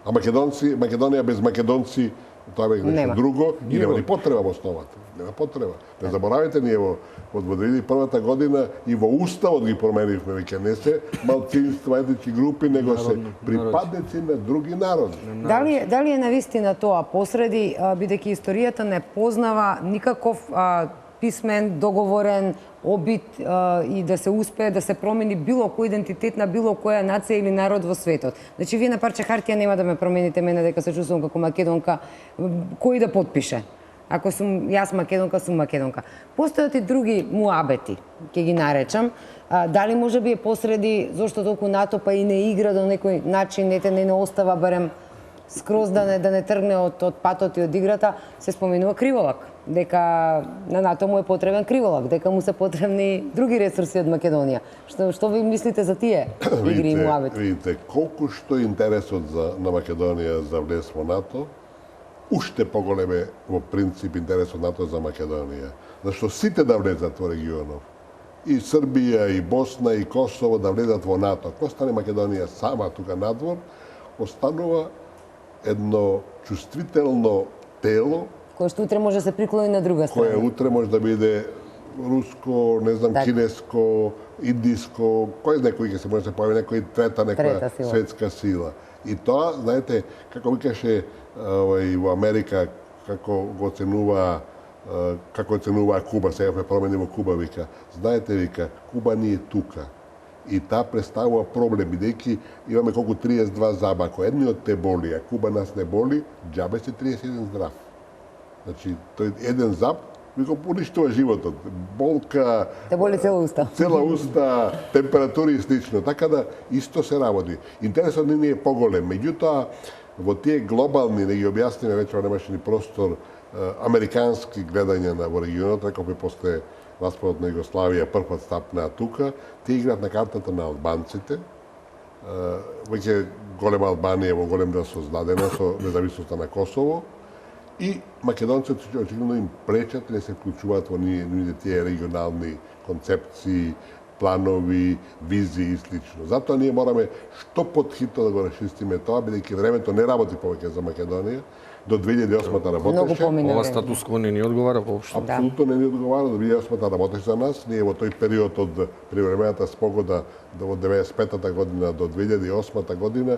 А Македонија без македонци, тоа е нешто друго и нема ни потреба во основата. Нема потреба. Не заборавајте, ние во 2001 година и во Уставот ги променивме, веќе не се малцинства, етнички групи, него се припадници на други народи. Дали е навистина тоа посреди, бидејќи историјата не познава никаков писмен, договорен обид и да се успее да се промени било кој идентитет на било која нација или народ во светот. Значи, вие на парче хартија нема да ме промените мене дека се чувствувам како македонка, кој да потпише. Ако сум јас македонка, сум македонка. Постојат и други муабети, ќе ги наречам. Дали може би е посреди, зошто толку НАТО па и не игра до некој начин, не остава барем скроз да не тргне од патот и од играта, се споменува криволак. Дека на НАТО му е потребен криволак, дека му се потребни други ресурси од Македонија. Што ви мислите за тие игри и муабети? Видите, колку што интересот на Македонија за влез во НАТО, уште поголем е во принцип интересот НАТО за Македонија. Зашто сите да влезат во регионов и Србија, и Босна, и Косово да влезат во НАТО. Ако остане Македонија сама тука надвор, останува едно чувствително тело Кој што утре може да се приклони на друга кое страна. утре може да биде руско, не знам, Така. кинеско, индиско, кој знае кој ќе се може да се појави некој трета Трета сила. светска сила. И тоа, знаете, како викаше во Америка, како го оценува како оценува Куба, сега ме промени во Куба, вика, знаете, вика, Куба ни е тука. И таа представува проблем, бидејќи имаме колку 32 заба, ако едниот те боли, а Куба нас не боли, џабе се 31 здрав. Значи, тој еден зап ви го уништува животот. Болка, Те боли цела уста. цела уста, температури и слично. Така да исто се работи. Интересот ни е поголем. Меѓутоа, во тие глобални, да ги објасниме, веќе немаше ни простор, американски гледања во регионот, реков би после распадот на Југославија првпат стапнаа тука, тие играат на картата на албанците. Веќе голема Албанија во голем дел создадена со независноста на Косово. И македонците очигледно им пречат да се вклучуваат во ние тие регионални концепции, планови, визии и слично. Затоа ние мораме што потхитно да го расчистиме тоа, бидејќи времето не работи повеќе за Македонија. До 2008-та Многу работеше. помина Ова време. статус кво не ни одговара воопшто. Апсолутно не ни одговара, до 2008-та работеше за нас. Ние во тој период од привремената спогода од 95-та година до 2008-та година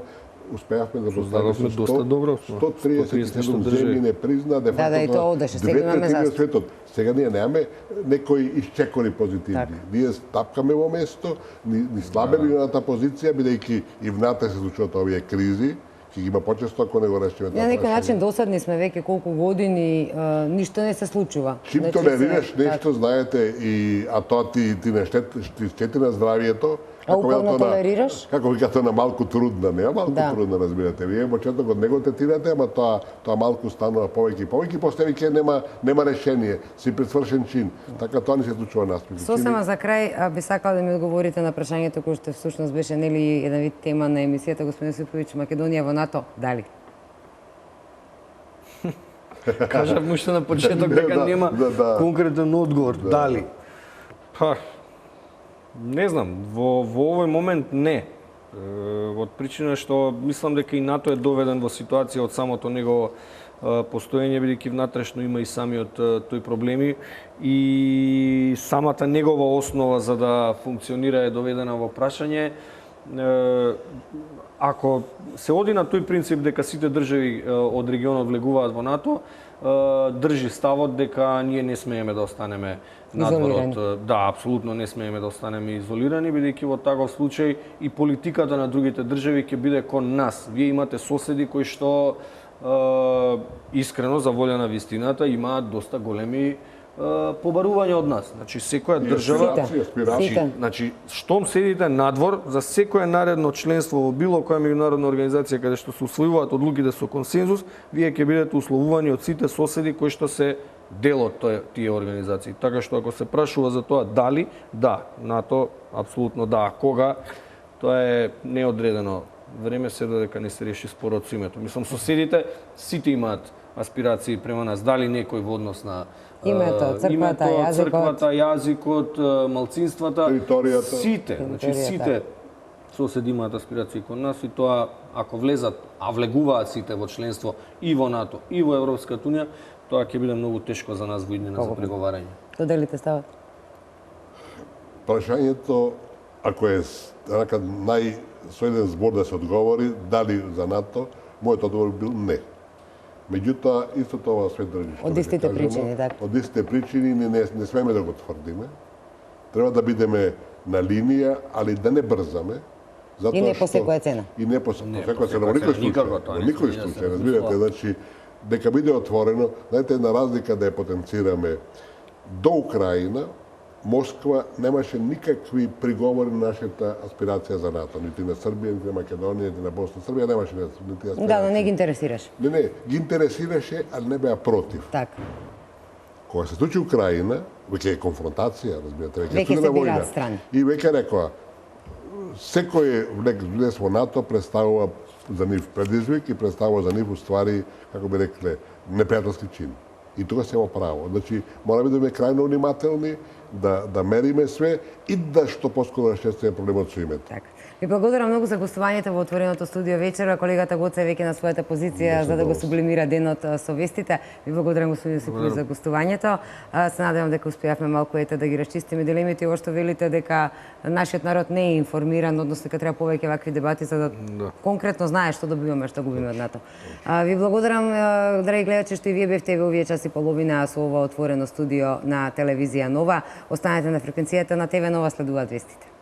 успеавме да Создадовме доста добра основа. 137 земји не призна, де Да, и тоа одеше. Сега имаме од застап. светот. Сега ние немаме некои исчекори позитивни. Ние стапкаме во место, ни слабе линијата позиција, бидејќи и внатре се случуваат овие кризи, ќе ги има почесто ако не го решиме тоа. На некој прашање. начин досадни сме веќе колку години, ништо не се случува. Чим Значи, толерираш се- нешто, знаете, а тоа ти не штети на здравието, А упорно толерираш? Како викате на малку трудна, не малку Да. трудна, разбирате. Вие во почетокот не го третирате, ама тоа малку станува повеќе и повеќе, и после веќе нема решение, си пресвршен чин. Така тоа не се случува нас. Сосема за крај би сакала да ми одговорите на прашањето кое што всушност беше нели еден вид тема на емисијата, господин Јосиповиќ, Македонија во НАТО, дали? Кажав уште на почеток дека нема конкретен одговор. Дали? Па, не знам, во овој момент не. Од причина што мислам дека и НАТО е доведен во ситуација од самото негово постоење, бидејќи внатрешно има и самиот тој проблеми и самата негова основа за да функционира е доведена во прашање. Ако се оди на тој принцип дека сите држави од регионот влегуваат во НАТО, држи ставот дека ние не смееме да останеме надвор. Да, апсолутно не смееме да останеме изолирани, бидејќи во таков случај и политиката на другите држави ќе биде кон нас. Вие имате соседи кои што искрено, за волја на вистината, имаат доста големи побарувања од нас. Значи секоја држава, значи штом седите надвор за секое наредно членство во било која меѓународна организација каде што се усвојуваат одлуките со консензус, вие ќе бидете условувани од сите соседи кои што се дел од тие организации. Така што ако се прашува за тоа дали, да, НАТО апсолутно да, кога тоа е неодредено време се додека не се реши спорот со името. Мислам соседите сите имаат аспирации према нас, дали некој во однос на Името, црквата, јазикот, малцинствата, територијата. Сите, значи сите соседи имаат аспирации кон нас и тоа ако влезат, а влегуваат сите во членство и во НАТО и во Европската унија, тоа ќе биде многу тешко за нас во иднина за преговарање. Што делите стават? Прашањето, ако е така со еден збор да се одговори, дали за НАТО, мојот одговор бил не. Меѓутоа, истото ова свет држи. Од истите причини, така. Од истите причини не смееме да го тврдиме. Треба да бидеме на линија, али да не брзаме. И не по секоја цена. И не по секоја цена, во никој случај. Во никој случај, разбирате, значи, дека биде отворено, знаете, една разлика да ја потенцираме. До Украина, Москва немаше никакви приговори на нашата аспирација за НАТО, нити на Србија, нити на Македонија, нити на Босна. Србија немаше нити аспирација. Да, но не ги интересираше. Не, ги интересираше, али не беа против. Така. Кога се случи Украина, веќе е конфронтација, разбирате, Веќе се билаат страни. И веќе рекоа, секој влез во НАТО представува за нив предизвик и представува за нив уствари, како би рекле, непријателски чин. И тука се во право. Значи, мора да бидеме крајно внимателни да мериме све и да што поскоро рашестиме проблемот со името. Така. Ви благодарам многу за гостувањето во отвореното студио вечера. Колегата Гоце е веќе на својата позиција за да го сублимира денот со вестите. Ви благодарам господин Сикули за гостувањето. Се надевам дека успеавме малку да ги расчистиме дилемите и ово што велите дека нашиот народ не е информиран, односно дека треба повеќе вакви дебати за да конкретно знае што добиваме, што губиме од НАТО. Ви благодарам, драги гледачи, што и вие бевте во овие час и половина со ова отворено студио на телевизија Нова. Останете на фреквенцијата на ТВ Нова, следуваат вестите.